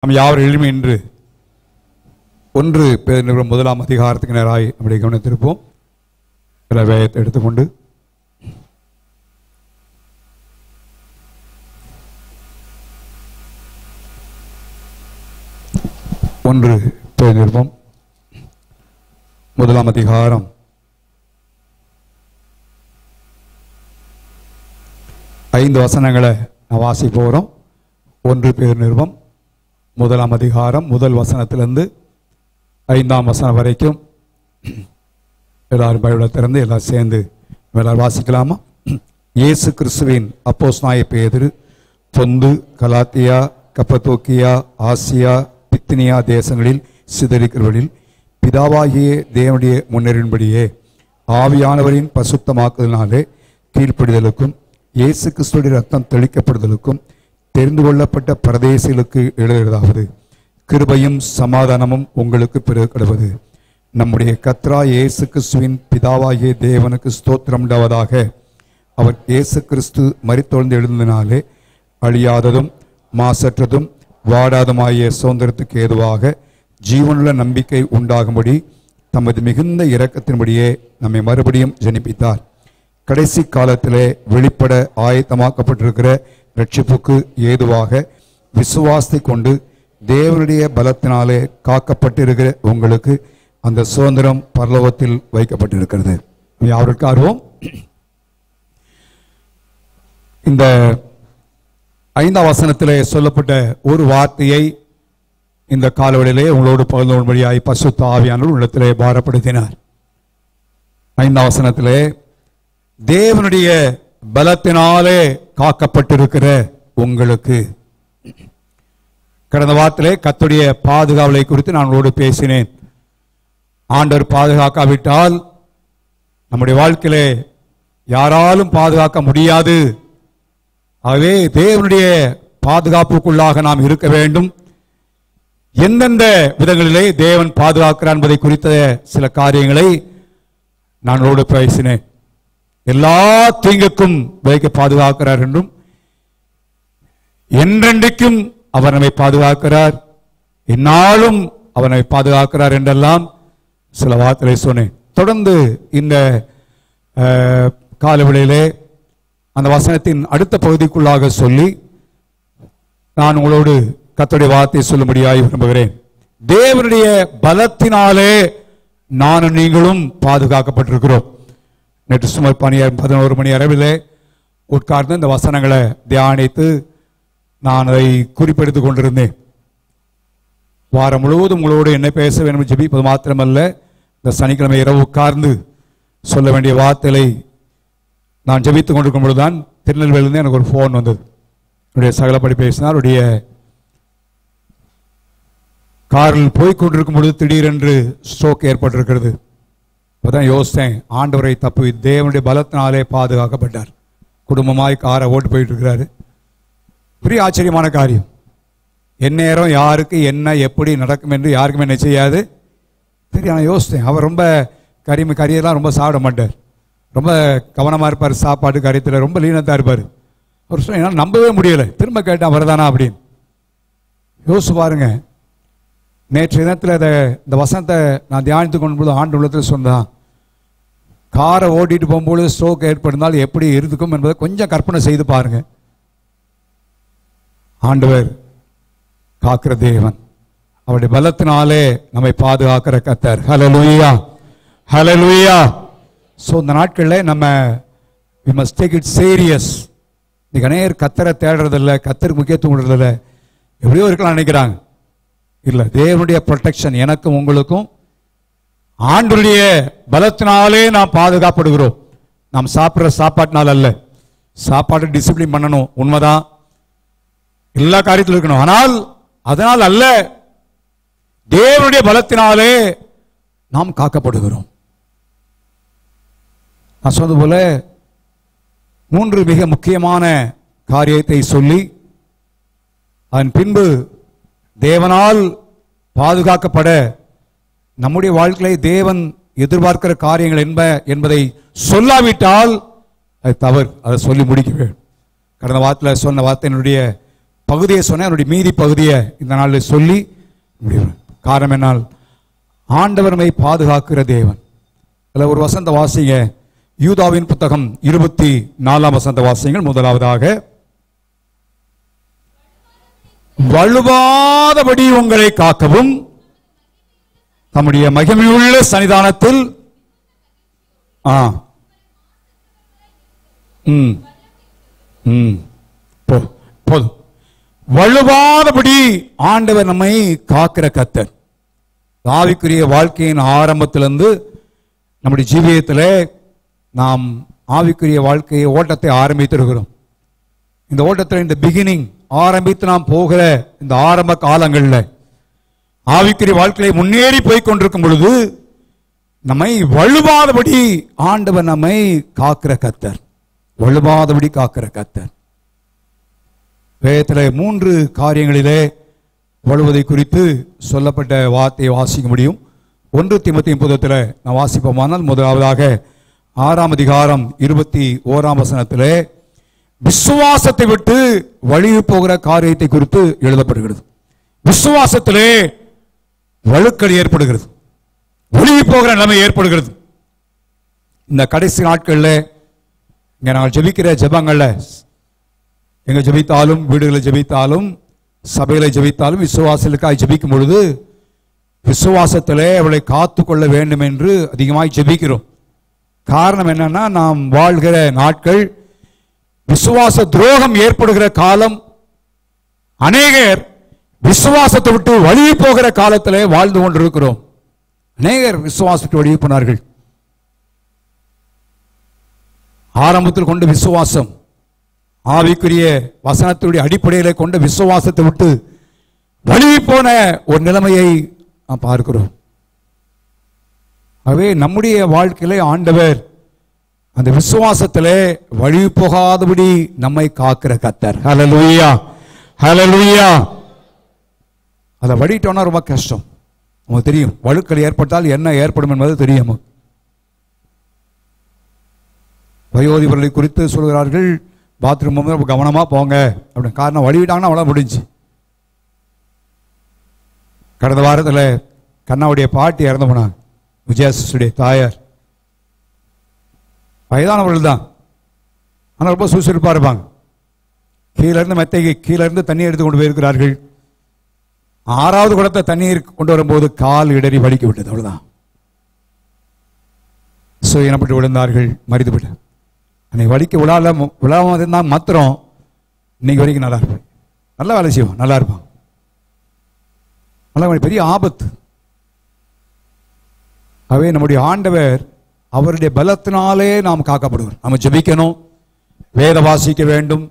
நம் யாவர் எளிமை என்று 1 பேதுரு 1 அதிகாரத்துக்கு நேராய் நம்முடைய கவனத்திருப்போம். வேதத்தை எடுத்துக்கொண்டு 1 பேதுரு 1 அதிகாரம் 5 வசனங்களை நான் வாசிக்க போகிறோம். 1 பேதுரு 1 அதிகாரம் 1 வசனத்திலிருந்து 5ஆம் வசனம் வரைக்கும் எல்லாரும் பைபிளை திறந்து எல்லாரும் சேர்ந்து எல்லாரும் வாசிக்கலாமா? இயேசு கிறிஸ்துவின் அப்போஸ்தலனாகிய பேதுரு பொந்து, கலாத்தியா, கப்பத்தோக்கியா, ஆசியா, பித்தினியா தேசங்களில் சிதறிக்கிறவர்களில் பிதாவாகிய தேவனுடைய முன்னேறின்படியே ஆவியானவரின் பசுத்தமாக்குதலினாலே கீழ்ப்படிதலுக்கும் இயேசு கிறிஸ்துவின் ரத்தம் தெளிக்கப்படுதலுக்கும் தெரிந்து கொள்ளப்பட்ட பரதேசிகளுக்கு எழுதுவதாவது, கிருபையும் சமாதானமும் உங்களுக்கு பெருக கடவது. நம்முடைய கர்த்தராகிய இயேசு கிறிஸ்துவின் பிதாவாகிய தேவனுக்கு ஸ்தோத்திரம் உண்டாவதாக. அவர் இயேசு கிறிஸ்து மரித்தொழுந்து எழுந்ததினாலே அழியாததும் மாசற்றதும் வாடாதுமாகிய சுதந்திரத்துக்கு ஏதுவாக ஜீவனுள்ள நம்பிக்கை உண்டாகும்படி தமது மிகுந்த இரக்கத்தின்படியே நம்மை மறுபடியும் ஜனிப்பித்தார். கடைசி காலத்திலே வெளிப்பட ஆயத்தமாக்கப்பட்டிருக்கிற ரட்சிப்புக்கு ஏதுவாக விசுவாசத்தை கொண்டு தேவனுடைய பலத்தினாலே காக்கப்பட்டிருக்கிற உங்களுக்கு அந்த சுதந்திரம் பரலோகத்தில் வைக்கப்பட்டிருக்கிறது. யாருக்கு ஆர்வம்? இந்த 5ஆம் வசனத்திலே சொல்லப்பட்ட ஒரு வார்த்தையை இந்த காலவெளியிலே உங்களோடு பகிர்ந்து கொள்ளும்படியாய் பரிசுத்த ஆவியானவர் உள்ளத்திலே பாரப்படுத்தினார். 5ஆம் வசனத்திலே தேவனுடைய பலத்தினாலே காக்கப்பட்டிருக்கிற உங்களுக்கு. கடந்த வாரத்திலே கர்த்தருடைய பாதுகாவலை குறித்து நான் உங்களோடு பேசினேன். ஆண்டவர் பாதுகாக்காவிட்டால் நம்முடைய வாழ்க்கையிலே யாராலும் பாதுகாக்க முடியாது. ஆகவே தேவனுடைய பாதுகாப்புக்குள்ளாக நாம் இருக்க வேண்டும். எந்தெந்த விதங்களிலே தேவன் பாதுகாக்கிறார் என்பதை குறித்த சில காரியங்களை நான் உங்களோடு பேசினேன். எல்லா தீங்குக்கும் விலக்கி பாதுகாக்கிறார் என்றும், என்றென்றைக்கும் அவர் நம்மை பாதுகாக்கிறார், எந்நாளும் அவர் நம்மை பாதுகாக்கிறார் என்றெல்லாம் சில வார்த்தைகளை சொன்னேன். தொடர்ந்து இந்த காலவெளியிலே அந்த வசனத்தின் அடுத்த பகுதிக்குள்ளாக சொல்லி நான் உங்களோடு கர்த்தருடைய வார்த்தையை சொல்லும்படியாய் விரும்புகிறேன். தேவனுடைய பலத்தினாலே நானும் நீங்களும் பாதுகாக்கப்பட்டிருக்கிறோம். நேற்று சுமார் 11 மணி அளவிலே உட்கார்ந்து இந்த வசனங்களை தியானித்து நான் அதை குறிப்பெடுத்துக் கொண்டிருந்தேன். வாரம் முழுவதும் உங்களோடு என்ன பேச வேண்டும் ஜெபிப்பது மாத்திரமல்ல, இந்த சனிக்கிழமை இரவு உட்கார்ந்து சொல்ல வேண்டிய வார்த்தைகளை நான் ஜெபித்துக் கொண்டிருக்கும் பொழுதுதான் திருநெல்வேலியிலிருந்து எனக்கு ஒரு ஃபோன் வந்தது. என்னுடைய சகலப்படி பேசினார். அவருடைய காரில் போய்கொண்டிருக்கும் பொழுது திடீரென்று ஸ்ட்ரோக் ஏற்பட்டிருக்கிறது. அப்பதான் யோசித்தேன், ஆண்டவரை தப்பு தேவனுடைய பலத்தினாலே பாதுகாக்கப்பட்டார். குடும்பமாய் காரை ஓட்டு போயிட்டு இருக்கிறாரு. பெரிய ஆச்சரியமான காரியம். எந்நேரம் யாருக்கு என்ன எப்படி நடக்கும் என்று யாருக்குமே என்ன செய்யாது தெரியும். நான் யோசித்தேன், அவர் ரொம்ப கறியெல்லாம் ரொம்ப சாப்பிட மாட்டார், ரொம்ப கவனமாக இருப்பார், சாப்பாடு காரியத்தில் ரொம்ப லீனத்தாக இருப்பார். அவர் சொன்ன என்னால் நம்பவே முடியலை. திரும்ப கேட்டேன், அவர் தானா அப்படின்னு. யோசிச்சு பாருங்க. நேற்று தினத்தில் இந்த வசனத்தை நான் தியானித்து கொண்டு ஆண்டு உள்ளத்தில் சொன்னான், காரை ஓட்டிட்டு போகும்போது ஸ்ட்ரோக் ஏற்படுத்தால் எப்படி இருக்கும் என்பதை கொஞ்சம் கற்பனை செய்து பாருங்க. ஆண்டவர் காக்கிற தேவன், அவருடைய பலத்தினாலே நம்மை பாதுகாக்கிற கர்த்தர். ஹல்லேலூயா, ஹல்லேலூயா. ஸோ இந்த நாட்களில் நம்ம we must take it serious. இன்னைக்கு அநேகர் கர்த்தரை தேடுறதில்ல, கர்த்தருக்கு முக்கியத்துவம் கொடுறதில்ல. எப்படியோ இருக்கலாம் நினைக்கிறாங்க. இல்லை, தேவனுடைய ப்ரொடெக்ஷன் எனக்கும் உங்களுக்கும் ஆண்டவருடைய பலத்தினாலே நாம் பாதுகாப்படுகிறோம். நாம் சாப்பிட்ற சாப்பாட்டினால் அல்ல. சாப்பாடு டிசிப்ளின் பண்ணணும், உண்மைதான், எல்லா காரியத்திலும் இருக்கணும். ஆனால் அதனால் அல்ல, தேவனுடைய பலத்தினாலே நாம் காக்கப்படுகிறோம். நான் சொன்னது போல 3 மிக முக்கியமான காரியத்தை சொல்லி அதன் பின்பு தேவனால் பாதுகாக்கப்பட நம்முடைய வாழ்க்கையை தேவன் எதிர்பார்க்கிற காரியங்கள் என்பதை சொல்லாவிட்டால் அது தவறு. அதை சொல்லி முடிக்க வேண்டும். கடந்த வாரத்தில் சொன்ன வார்த்தையினுடைய பகுதியை சொன்னேன், என்னுடைய மீதி பகுதியை இந்த நாளில் சொல்லி முடியும். காரணம் என்னால் ஆண்டவர்மை பாதுகாக்கிற தேவன். அதில் ஒரு வசந்த வாசிங்க, யூதாவின் புத்தகம் 24 வசந்த வாசியங்கள். முதலாவதாக, வழுவாதபடி உங்களை காக்கவும் தம்முடைய மகிமையுள்ள சன்னிதானத்தில் போதும். வழுவாதபடி ஆண்டவர் நம்மை காக்கிற கர்த்தர். ஆவிக்குரிய வாழ்க்கையின் ஆரம்பத்திலிருந்து நம்முடைய ஜீவியத்தில் நாம் ஆவிக்குரிய வாழ்க்கையை ஓட்டத்தை ஆரம்பித்திருக்கிறோம். இந்த ஓட்டத்தில் இந்த பிகினிங் ஆரம்பித்து நாம் போகிற இந்த ஆரம்ப காலங்களில் ஆவிக்குரிய வாழ்க்கையை முன்னேறி போய் கொண்டிருக்கும் பொழுது நம்மை வழுவாதபடி ஆண்டவர் நம்மை காக்கிற கர்த்தர். வழுவாதபடி காக்கிற கர்த்தர். வேதத்தில் 3 காரியங்களிலே வழுவதை குறித்து சொல்லப்பட்ட வார்த்தையை வாசிக்க முடியும். 1 தீமோத்தேயு புத்தகத்தில் நான் வாசிப்போமானால், முதலாவதாக 6ஆம் அதிகாரம் 21ஆம் வசனத்திலே விசுவாசத்தை விட்டு வழுவி போகிற காரியத்தை குறித்து எழுதப்படுகிறது. விசுவாசத்திலே வழுக்கல் ஏற்படுகிறது, வழுவி போகிற நிலைமை ஏற்படுகிறது. இந்த கடைசி நாட்களில் இங்கே நாங்கள் ஜெபிக்கிற ஜெபங்களில், எங்க ஜெபித்தாலும், வீடுகளில் ஜெபித்தாலும், சபையில ஜெபித்தாலும், விசுவாசத்துக்காக ஜெபிக்கும் பொழுது விசுவாசத்திலே அவளை காத்து கொள்ள வேண்டும் என்று அதிகமாய் ஜெபிக்கிறோம். காரணம் என்னன்னா, நாம் வாழ்கிற நாட்கள் விசுவாச துரோகம் ஏற்படுகிற காலம். அநேகர் விசுவாசத்தை விட்டு வழுவி போகிற காலத்திலே வாழ்ந்து கொண்டிருக்கிறோம். அநேகர் விசுவாசத்தை வழுவி போனார்கள். ஆரம்பத்தில் கொண்ட விசுவாசம், ஆவிக்குரிய வசனத்துடைய அடிப்படையில் கொண்ட விசுவாசத்தை விட்டு வழுவி போன ஒரு நிலைமையை நாம் பார்க்கிறோம். ஆகவே நம்முடைய வாழ்க்கையிலே ஆண்டவர் அந்த விசுவாசத்திலே வழுவி போகாதபடி நம்மை காக்கிற கர்த்தர். ஹல்லேலூயா, ஹல்லேலூயா. அதை வழிட்டோம்னா ரொம்ப கஷ்டம். நமக்கு தெரியும், வழுக்கல் ஏற்பட்டால் என்ன ஏற்படும் என்பது தெரியும். வயோதிபர்களை குறித்து சொல்கிறார்கள், பாத்ரூம் ரொம்ப கவனமாக போங்க அப்படின்னு. காரணம், வழிவிட்டாங்கன்னா அவ்வளோ முடிஞ்சு. கடந்த வாரத்தில் கண்ணாவுடைய பாட்டி இறந்து போனாங்க. விஜயாசுடைய தாயார். வயதானவர்கள் தான், ஆனால் ரொம்ப சுறுசுறுப்பாக இருப்பாங்க. கீழேருந்து மெத்தைக்கு கீழேருந்து தண்ணி எடுத்து கொண்டு போயிருக்கிறார்கள். 6வது குடத்தை தண்ணீர் கொண்டு வரும்போது கால் இடறி வலிக்கு விட்டது. அவ்வளோதான். இனப்பட்டு விழுந்தார்கள், மறித்து விட்டார். அன்னைக்கு வலிக்க விழாம இருந்தால் மாத்திரம் இன்னைக்கு வரைக்கும் நல்லா இருப்பேன். நல்லா வேலை செய்வோம், நல்லா இருப்பான். நல்லா பெரிய ஆபத்து. ஆகவே நம்முடைய ஆண்டவர் அவருடைய பலத்தினாலே நாம் காக்கப்படுவோம். நம்ம ஜெபிக்கணும், வேத வாசிக்க வேண்டும்,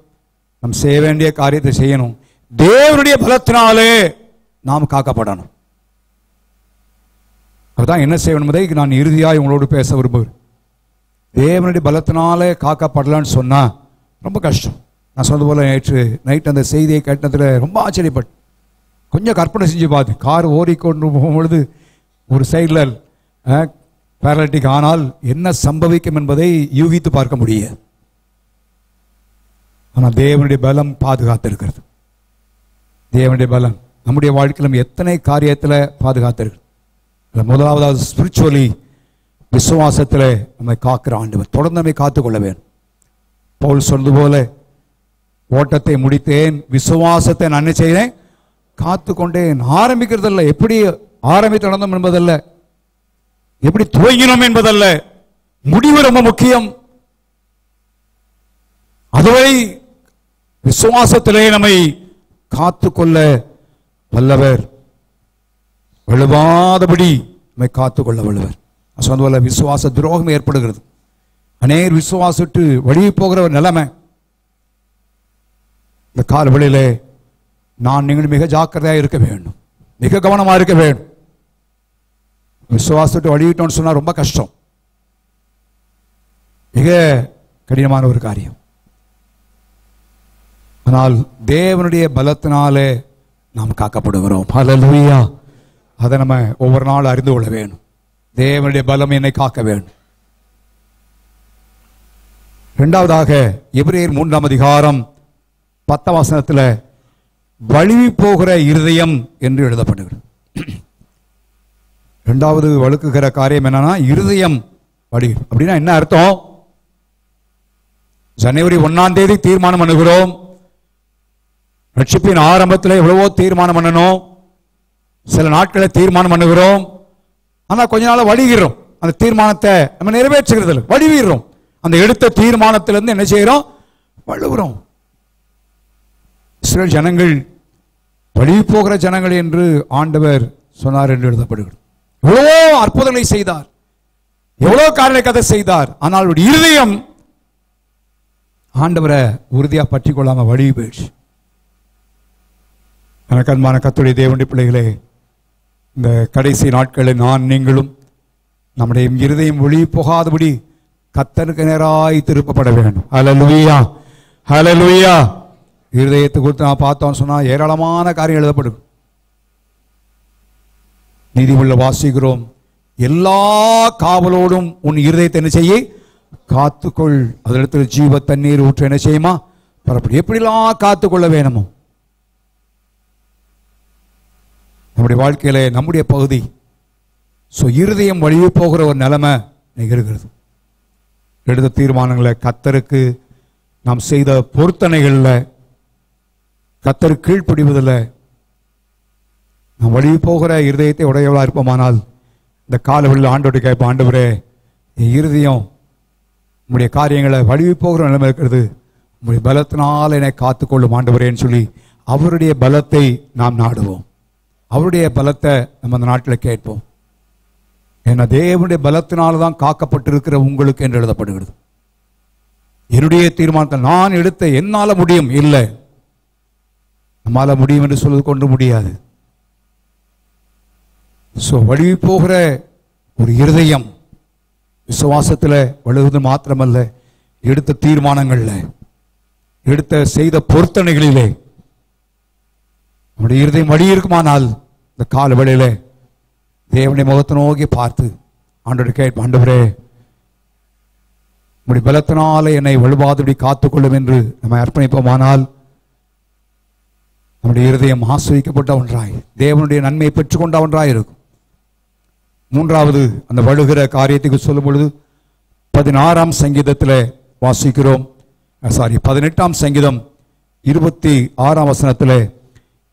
நாம் செய்ய வேண்டிய காரியத்தை செய்யணும். தேவனுடைய பலத்தினாலே நாம் காக்கப்படணும். அதுதான் என்ன செய்யணும் என்பதை நான் இறுதியாக உங்களோடு பேச விரும்புகிறேன். தேவனுடைய பலத்தினாலே காக்கப்படலான்னு சொன்னா ரொம்ப கஷ்டம். நான் சொன்னது போல நேற்று நைட் அந்த செய்தியை கேட்டதில் ரொம்ப ஆச்சரியப்பட்டு கொஞ்சம் கற்பனை செஞ்சு பார்த்து, கார் ஓடிக்கொண்டு போகும்பொழுது ஒரு சைடில் பேரலிட்டிக் ஆனால் என்ன சம்பவிக்கும் என்பதை யூகித்து பார்க்க முடியாது. ஆனால் தேவனுடைய பலம் பாதுகாத்திருக்கிறது. தேவனுடைய பலம் நம்முடைய வாழ்க்கையிலும் எத்தனை காரியத்தில் பாதுகாத்திருக்கிறது. முதலாவதாவது ஸ்பிரிச்சுவலி விசுவாசத்தில் நம்மை காக்கிற ஆண்டவர் தொடர்ந்து நம்மை காத்துக்கொள்ள வேண்டும். பவுல் சொன்னது போல, ஓட்டத்தை முடித்தேன், விசுவாசத்தை நான் என்ன செய்தேன், காத்து கொண்டேன். ஆரம்பிக்கிறதல்ல, எப்படி ஆரம்பித்து நடந்தோம் என்பதல்ல, எப்படி துவங்கினோம் என்பதல்ல, முடிவு ரொம்ப முக்கியம். அதுவரை விசுவாசத்திலே நம்மை காத்துக்கொள்ள வல்லவர், வழுவாதபடி நம்மை காத்துக்கொள்ள வல்லவர். சொன்ன போல விசுவாச துரோகம் ஏற்படுகிறது. அநேகர் விசுவாசிட்டு வழி போகிற ஒரு நிலைமை. இந்த காலவெளியிலே நீங்கள் மிக ஜாக்கிரதையாக இருக்க வேண்டும், மிக கவனமாக இருக்க வேண்டும். விசுவாசத்தை வழிவிட்டோம்னு சொன்னா ரொம்ப கஷ்டம், மிக கடினமான ஒரு காரியம். ஆனால் தேவனுடைய பலத்தினாலே நாம் காக்கப்படுகிறோம். ஹல்லேலூயா. அதை நம்ம ஒவ்வொரு நாள் அறிந்து கொள்ள வேண்டும். தேவனுடைய பலம் என்னை காக்க வேண்டும். இரண்டாவதாக எபிரேயர் 3ஆம் அதிகாரம் 10ஆம் வசனத்தில் வழுவி போகிற இருதயம் என்று எழுதப்படுகிறது. இரண்டாவது வழுக்குகிற காரியம் என்னன்னா, இருதயம் வழுகி. அப்படின்னா என்ன அர்த்தம்? ஜனவரி 1ஆம் தேதி தீர்மானம் பண்ணுகிறோம். ரட்சிப்பின் ஆரம்பத்தில் எவ்வளவோ தீர்மானம் பண்ணணும். சில நாட்களை தீர்மானம் பண்ணுகிறோம். ஆனா கொஞ்ச நாள் வழிகிறோம். அந்த தீர்மானத்தை நம்ம நிறைவேற்றுகிறது வழிவிடுறோம். அந்த எடுத்த தீர்மானத்திலிருந்து என்ன செய்யறோம்? வழுவுறோம். இஸ்ரவேல் ஜனங்கள் வழி போகிற ஜனங்கள் என்று ஆண்டவர் சொன்னார் என்று எழுதப்படுகிறது. எவ்வளவோ அற்புதங்களை செய்தார், எவ்வளவு காரியங்களை கதை செய்தார். ஆனால் அவருடைய இருதயம் ஆண்டவரை உறுதியா பற்றி கொள்ளாம வழி போயிடுச்சு. எனக்கு அன்பான கர்த்தருடைய தேவனுடைய பிள்ளைகளே, இந்த கடைசி நாட்களில் நான் நீங்களும் நம்முடைய இருதயம் ஒளி போகாதபடி கர்த்தருக்கு நேராய் திருப்பப்பட வேண்டும். ஹல்லேலூயா, ஹல்லேலூயா. இருதயத்தை குறித்து நான் பார்த்தோம்னு சொன்னா ஏராளமான காரியம் எழுதப்படும். நீதிமொழியில் வாசிக்கிறோம், எல்லா காவலோடும் உன் இருதயத்தை என்ன செய்ய காத்துக்கொள், அதிடத்தில் ஜீவ தண்ணீர் ஊற்ற என்ன செய்யுமா பரப்படி. எப்படிலாம் காத்துக்கொள்ள வேணுமோ நம்முடைய வாழ்க்கையில நம்முடைய பகுதி. இருதயம் வழியே போகிற ஒரு நிலைமை இருக்கிறது. எடுத்த தீர்மானங்களை கர்த்தருக்கு நாம் செய்த பொருத்தனைகளில் கர்த்தருக்கு கீழ்ப்படிவதில்லை நாம் வழி போகிற இருதயத்தை உடையவளாக இருப்போமானால் இந்த காலவெளியில் ஆண்டோடு கேட்போம், ஆண்டவரே என் இருதயம் உங்களுடைய காரியங்களை வழி போகிற நிலைமை இருக்கிறது, உங்களுடைய பலத்தினால் என்னை காத்துக்கொள்ளும் ஆண்டவரேன்னு சொல்லி அவருடைய பலத்தை நாம் நாடுவோம். அவருடைய பலத்தை நம்ம அந்த நாட்டில் கேட்போம். ஏன்னா தேவனுடைய பலத்தினால்தான் காக்கப்பட்டிருக்கிற உங்களுக்கு என்று எழுதப்படுகிறது. என்னுடைய தீர்மானத்தை நான் எடுத்த என்னால முடியும் இல்லை, நம்மால முடியும் என்று சொல்வது கொண்டு முடியாது. வழி போகிற ஒரு இருதயம் விசுவாசத்தில் வழுவது மாத்திரமல்ல, எடுத்த தீர்மானங்கள்ல எடுத்த செய்த பொருத்தனைகளிலே நம்முடைய இருதயம் வழி இருக்குமானால் இந்த கால வேளையில தேவனுடைய முகத்தை நோக்கி பார்த்து ஆண்டவரை கேட்போம், ஆண்டவரே உங்களுடைய பலத்தினாலே என்னை வலுவாதபடி காத்துக்கொள்ளும் என்று நம்ம அர்ப்பணிப்போமானால் நம்முடைய இருதயம் ஆசிரியக்கப்பட்ட ஒன்றாய் தேவனுடைய நன்மையை பெற்றுக்கொண்ட ஒன்றாய் இருக்கும். மூன்றாவது அந்த வழுகிற காரியத்துக்கு சொல்லும் பொழுது 16ஆம் சங்கீதத்தில் வாசிக்கிறோம், 18ஆம் சங்கீதம் 26ஆம் வசனத்தில்,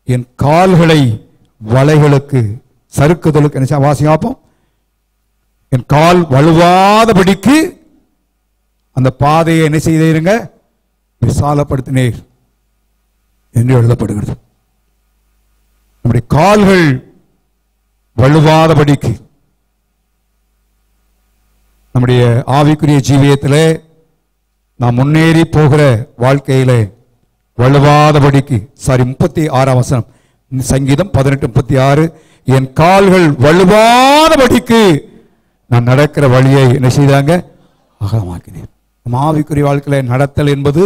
என் கால்களை வலைகளுக்கு சறுக்குதலுக்கு என்ன வாசிப்போம், என் கால் வலுவாதபடிக்கு அந்த பாதையை என்ன செய்தீருங்க விசாலப்படுத்தினீர் என்று எழுதப்படுகிறது. நம்முடைய கால்கள் வலுவாதபடிக்கு நம்முடைய ஆவிக்குரிய ஜீவியத்திலே நாம் முன்னேறி போகிற வாழ்க்கையிலே வலுவாதபடிக்கு 36ஆம் வசனம் சங்கீதம் 18:36, என் கால்கள் வலுவாதபடிக்கு நான் நடக்கிற வழியை என்ன செய்தாங்க அகலமாக்கினேன். நம்ம ஆவிக்குரிய வாழ்க்கையில நடத்தல் என்பது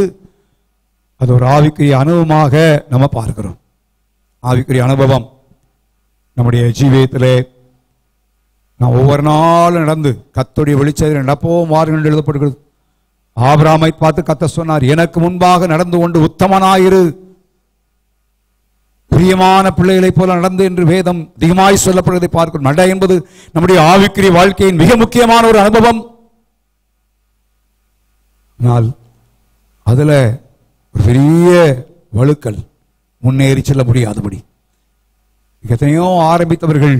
அது ஒரு ஆவிக்குரிய அனுபவமாக நம்ம பார்க்கிறோம். ஆவிக்குரிய அனுபவம் நம்முடைய ஜீவியத்திலே நாம் ஒவ்வொரு நாளும் நடந்து கர்த்தருடைய வெளிச்சத்தில் நடப்போம் வாருங்கள் எழுதப்படுகிறது. ஆபிரகாமை பார்த்து கர்த்தர் சொன்னார், எனக்கு முன்பாக நடந்து கொண்டு உத்தமனாயிரு, பிரியமான பிள்ளைகளை போல நடந்து என்று வேதம் அதிகமாய் சொல்லப்படுவதை பார்க்கிறோம். நட என்பது நம்முடைய ஆவிக்குரிய வாழ்க்கையின் மிக முக்கியமான ஒரு அனுபவம். ஆனால் அதுல ஒரு பெரிய வழுக்கல், முன்னேறி செல்ல முடியாதபடி எத்தனையோ ஆரம்பித்தவர்கள்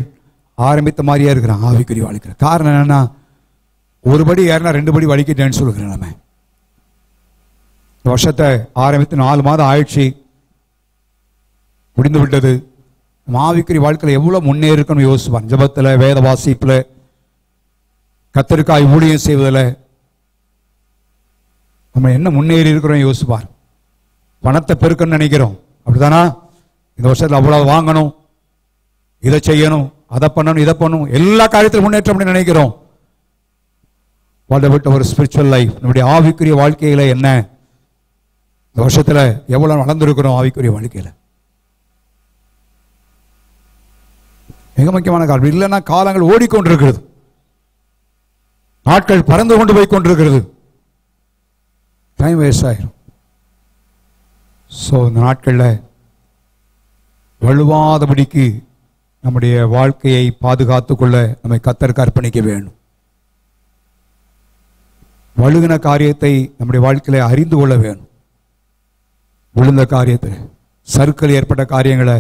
ஆரம்பித்த மாதிரியா இருக்கிறாங்க ஆவிக்குரிய வாழ்க்கை. காரணம் என்னன்னா, ஒரு படி ஏறினா 2 படி வலிக்கிட்டேன்னு சொல்லுகிறேன். நம்ம வருஷத்தை ஆரம்பித்து 4 மாதம் ஆயிடுச்சு, முடிந்து விட்டது. ஆவிக்குரிய வாழ்க்கையில் எவ்வளவு முன்னேறி இருக்கணும் யோசிப்பான். ஜபத்தில், வேத வாசிப்பில், கர்த்தருக்காய் ஊழியம் செய்வதில் நம்ம என்ன முன்னேறி இருக்கிறோம் யோசிப்பார். பணத்தை பெருக்கணும்னு நினைக்கிறோம், அப்படித்தானா? இந்த வருஷத்தில் அவ்வளவு வாங்கணும், இதை செய்யணும், அதை பண்ணணும், இதை பண்ணணும், எல்லா காரியத்திலும் முன்னேற்றம் நினைக்கிறோம். வாட் ஒரு ஸ்பிரிச்சுவல் லைஃப், நம்முடைய ஆவிக்குரிய வாழ்க்கையில என்ன இந்த வருஷத்துல எவ்வளவு வளர்ந்துருக்கிறோம் ஆவிக்குரிய வாழ்க்கையில? மிக முக்கியமான காலம். இல்லைன்னா காலங்கள் ஓடிக்கொண்டிருக்கிறது, நாட்கள் பறந்து கொண்டு போய் கொண்டிருக்கிறது, டைம் வேஸ்ட் ஆயிரும். இந்த நாட்களில் வலுவாதபடிக்கு நம்முடைய வாழ்க்கையை பாதுகாத்துக் கொள்ள நம்மை கர்த்தருக்கு அர்ப்பணிக்க வேண்டும். வழுகின காரியத்தை நம்முடைய வாழ்க்கையில அறிந்து கொள்ள வேண்டும். விழுந்த காரியத்தில் சறுக்கல் ஏற்பட்ட காரியங்களை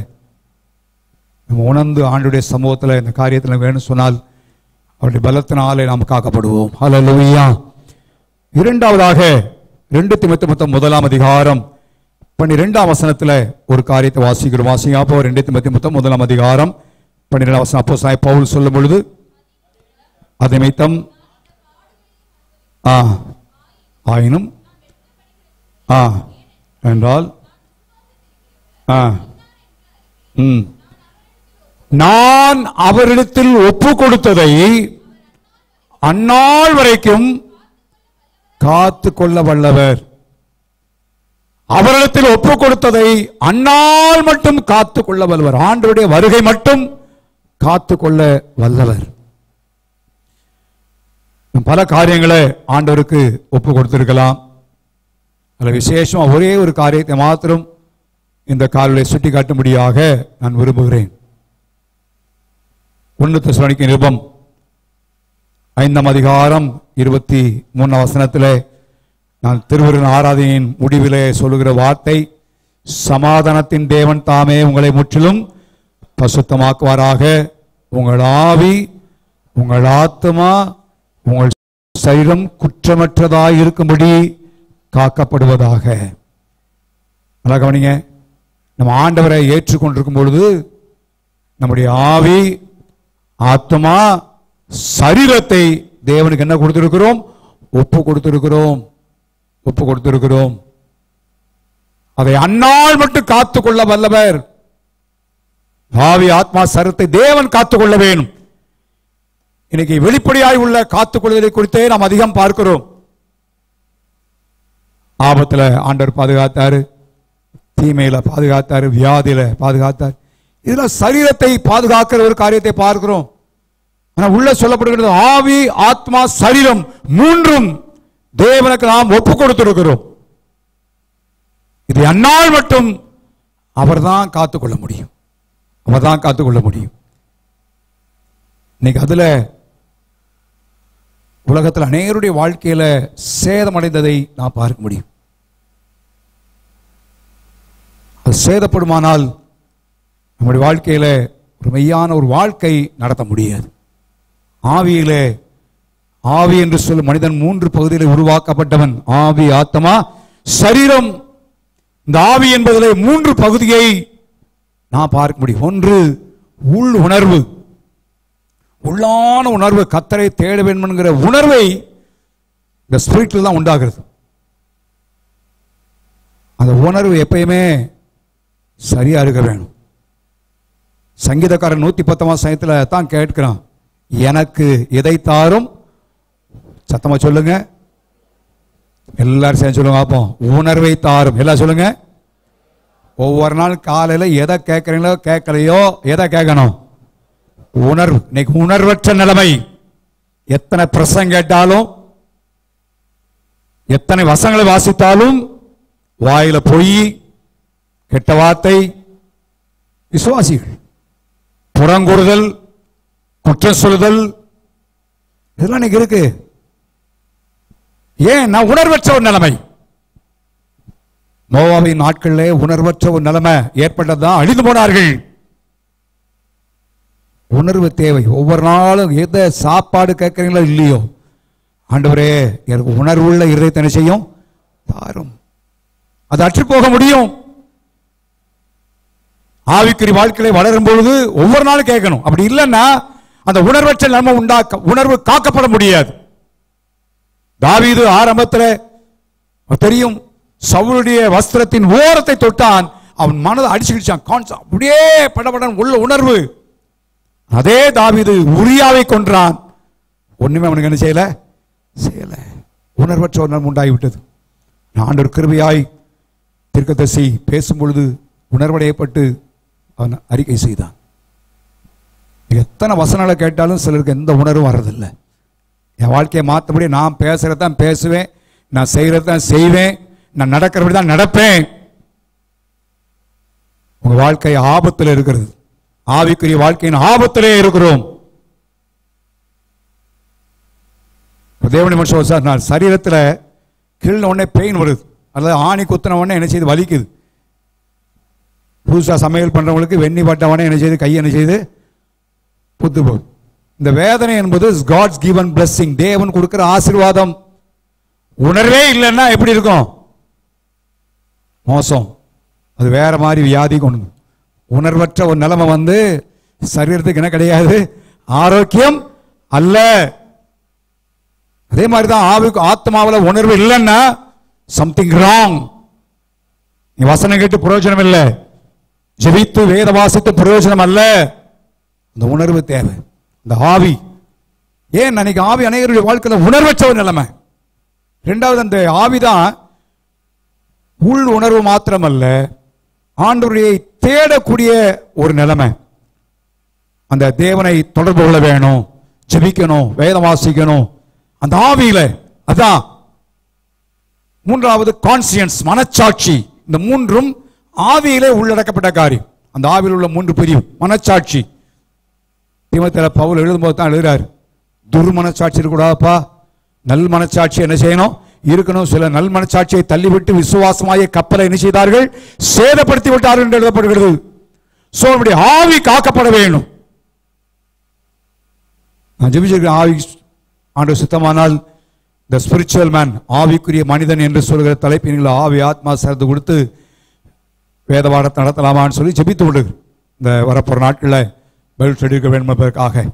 நம்ம உணர்ந்து ஆண்டுடைய சமூகத்தில் இந்த காரியத்தில் வேணும் சொன்னால் அவருடைய பலத்தினாலே நாம் காக்கப்படுவோம். ஹல்லேலூயா. இரண்டாவதாக 2 தீமோத்தேயு 1 அதிகாரம் 12 வசனத்தில் ஒரு காரியத்தை வாசிக்கிறோம். வாசிங்க. அப்போ 2 தீமோத்தேயு 1 அதிகாரம் 12 வசனம். அப்போஸ்தலனாகிய பவுல் சொல்லும் பொழுது அது நிமித்தம் ஆயினும் என்றால் நான் அவரிடத்தில் ஒப்பு கொடுத்ததை அந்நாள் வரைக்கும் காத்து கொள்ள வல்லவர். அவரிடத்தில் ஒப்பு கொடுத்ததை அந்நாள் மட்டும் காத்து கொள்ள வல்லவர். ஆண்டவருடைய வருகை மட்டும் காத்து கொள்ள வல்லவர். பல காரியங்களை ஆண்டவருக்கு ஒப்பு கொடுத்திருக்கலாம். அதில் விசேஷம் ஒரே ஒரு காரியத்தை மாத்திரம் இந்த காலையை சுட்டி காட்டும்படியாக நான் விரும்புகிறேன். 1 தெசலோனிக்கேயர் நிருபம் 5 அதிகாரம் 23 வசனத்திலே நான் திருவிருந்தின் ஆராதனையின் முடிவிலே சொல்லுகிற வார்த்தை, சமாதானத்தின் தேவன் தாமே உங்களை முற்றிலும் பசுத்தமாக்குவாராக. உங்கள் ஆவி, உங்கள் ஆத்மா, உங்கள் சரீரம் குற்றமற்றதாய் இருக்கும்படி காக்கப்படுவதாக. நல்லா கவனிங்க. நம்ம ஆண்டவரை ஏற்றுக்கொண்டிருக்கும் பொழுது நம்முடைய ஆவி, ஆத்மா, சரீரத்தை தேவனுக்கு என்ன கொடுத்திருக்கிறோம்? ஒப்பு கொடுத்திருக்கிறோம். அதை அந்நாள் மட்டும் காத்துக்கொள்ள வல்லவர். ஆவி, ஆத்மா, சரீரத்தை தேவன் காத்துக்கொள்ள வேண்டும். இன்னைக்கு வெளிப்படையாய் உள்ள காத்துக்கொள்வதை குறித்தே நாம் அதிகம் பார்க்கிறோம். ஆபத்துல ஆண்டவர் பாதுகாத்தாரு, தீமையில பாதுகாத்தாரு, வியாதியில பாதுகாத்தார். இதுல சரீரத்தை பாதுகாக்கிற ஒரு காரியத்தை பார்க்கிறோம். ஆனா உள்ள சொல்லப்படுகிறது ஆவி, ஆத்மா, சரீரம் மூன்றும் தேவனுக்கு நாம் ஒப்பு கொடுத்திருக்கிறோம். இது அந்நாள் மட்டும் அவர்தான் காத்துக்கொள்ள முடியும். இன்னைக்கு அதுல உலகத்தில் அநேகருடைய வாழ்க்கையில சேதமடைந்ததை நான் பார்க்க முடியும். அது சேதப்படுமானால் நம்முடைய வாழ்க்கையில ஒரு மெய்யான ஒரு வாழ்க்கை நடத்த முடியாது. ஆவி என்று சொல்லும் மனிதன் 3 பகுதியில் உருவாக்கப்பட்டவன். ஆவி, ஆத்மா, சரீரம். இந்த ஆவி என்பதிலே 3 பகுதியை நான் பார்க்க முடியும். ஒன்று உள் உணர்வு, உள்ளான உணர்வு, கர்த்தரை தேட வேண்டும் என்கிற உணர்வை இந்த ஸ்பிரிட்ல தான் உண்டாகிறது. அந்த உணர்வு எப்பயுமே சரியா இருக்க வேணும். சங்கீதக்காரன் 110 சங்கீதத்துல தான் கேட்கிறான், எனக்கு எதை தாரும், சத்தமா சொல்லுங்க, எல்லாரும் சேர்ந்து சொல்லுங்க பார்ப்போம், உணர்வை தாரும். எல்லாம் சொல்லுங்க. ஒவ்வொரு நாள் காலையில எதை கேட்கறீங்களோ கேட்கலையோ, எதை கேட்கணும்? உணர்வு. இன்னைக்கு உணர்வற்ற நிலைமை. எத்தனை பிரசங்கம் கேட்டாலும், எத்தனை வசனங்களை வாசித்தாலும் வாயில பொய், கெட்ட வார்த்தை, விசுவாசிகள் புறங்கூறுதல், குற்றம் சொல்லுதல், இதெல்லாம் இன்னைக்கு இருக்கு. ஏன்? நான் உணர்வற்ற ஒரு நிலைமை. நோவாவின் நாட்களிலே உணர்வற்ற ஒரு நிலைமை ஏற்பட்டதான் அழிந்து போனார்கள். உணர்வு தேவை. ஒவ்வொரு நாளும் எதை சாப்பாடு கேட்கறீங்களோ இல்லையோ, ஆண்டவரே எனக்கு உணர்வுள்ள இருதயத்தை செய்யும் தாரும். அது அற்று போக முடியும். ஆவிக்குரிய வாழ்க்கையை வளரும் பொழுது ஒவ்வொரு நாளும் கேட்கணும். அப்படி இல்லைன்னா அந்த உணர்வற்ற நிலைமை உணர்வு காக்கப்பட முடியாது. தாவீது ஆரம்பத்தில் தெரியும், சவுலுடைய வஸ்திரத்தின் ஓரத்தை தொட்டான், அவன் மனதை அடிச்சுக்கிட்டான். அப்படியே படபடன் உள்ள உணர்வு. அதே தாவீது உரியாவை கொன்றான். ஒண்ணுமே அவனுக்கு என்ன செய்யல. உணர்வற்ற உணர்வு உண்டாகிவிட்டது. ஆண்டவர் கிருபையாய் தீர்க்கதரிசி பேசும் பொழுது உணர்வடையப்பட்டு அவன் அறிக்கை செய்தான். எத்தனை வசனங்களை கேட்டாலும் சிலருக்கு எந்த உணர்வும் வர்றதில்லை. என் வாழ்க்கையை மாற்றபடி நான் பேசுறதான் பேசுவேன், நான் செய்யறதான் செய்வேன், நான் நடக்கிறபடி தான் நடப்பேன். உங்க வாழ்க்கை ஆபத்தில் இருக்கிறது. ஆவிக்குரிய வாழ்க்கையின் ஆபத்திலே இருக்கிறோம். தேவனுடைய மனுஷன் சார், நான் சரீரத்தில் கிள்ன உடனே பெயின் வருது, அல்லது ஆணி குத்தின உடனே என்ன செய்து வலிக்குது. புதுசாக சமையல் பண்ணுறவங்களுக்கு வெண்ணி பட்ட உடனே என்ன செய்து கையை என்ன செய்து புத்து போகுது. இந்த வேதனை என்பது காட்ஸ் கிவன் பிளெஸிங், தேவன் கொடுக்கிற ஆசீர்வாதம். உணர்வே இல்லைன்னா எப்படி இருக்கும்? மோசம். அது வேற மாதிரி வியாதி கொண்டு. உணர்வற்ற ஒரு நிலைமை வந்து சரீரத்துக்கு என்ன கிடையாது, ஆரோக்கியம் அல்ல. அதே மாதிரி தான் ஆவிக்கு ஆத்மாவில் உணர்வு இல்லைன்னா சம்திங் ராங். நீ வசனம் கேட்டு பிரயோஜனம் இல்லை, ஜெபித்து வேத வாசித்து பிரயோஜனம் அல்ல. அந்த உணர்வு தேவை, இந்த ஆவி. ஏன் அன்னைக்கு ஆவி அநேகருடைய வாழ்க்கையில் உணர்வற்ற ஒரு நிலைமை. இரண்டாவது, அந்த ஆவிதான் உள் உணர்வு மாத்திரமல்ல, ஆண்டவரை தேடக்கூடிய ஒரு நிலைமை. அந்த தேவனை தொடர்பு கொள்ள வேணும், ஜெபிக்கணும், வேதம் வாசிக்கணும், அந்த ஆவியில. அதான் மூன்றாவது கான்சியன்ஸ், மனச்சாட்சி. இந்த மூன்றும் ஆவியிலே உள்ளடக்கப்பட்ட காரியம். அந்த ஆவியில் உள்ள மூன்று பிரிவு. மனச்சாட்சி, தீமோத்தேயுல பவுல் எழுதும்போது தான் எழுதுறாரு, துர்மனச்சாட்சி இருக்கக்கூடாதுப்பா, நல் மனச்சாட்சி என்ன செய்யணும், இருக்கணும். சில நல் மனச்சாட்சியை தள்ளிவிட்டு விசுவாசமாய கப்பலை என்ன செய்தார்கள், சேதப்படுத்தி விட்டார்கள் என்று எழுதப்படுகிறது. சோ நம்முடைய ஆவி காக்கப்பட வேண்டும். நான் ஜெபிச்சிருக்கேன், ஆவி ஆண்டவர் சித்தமானால் த ஸ்பிரிச்சுவல் மேன், ஆவிக்குரிய மனிதன் என்று சொல்கிற தலைப்பின் ஆவி ஆத்மா சேர்ந்து கொடுத்து வேதபாடத்தை நடத்தலாமான்னு சொல்லி ஜெபித்து விடு. இந்த வரப்போற நாட்களில் பெல்ட் எடுக்க வேண்டும் என்பதற்காக.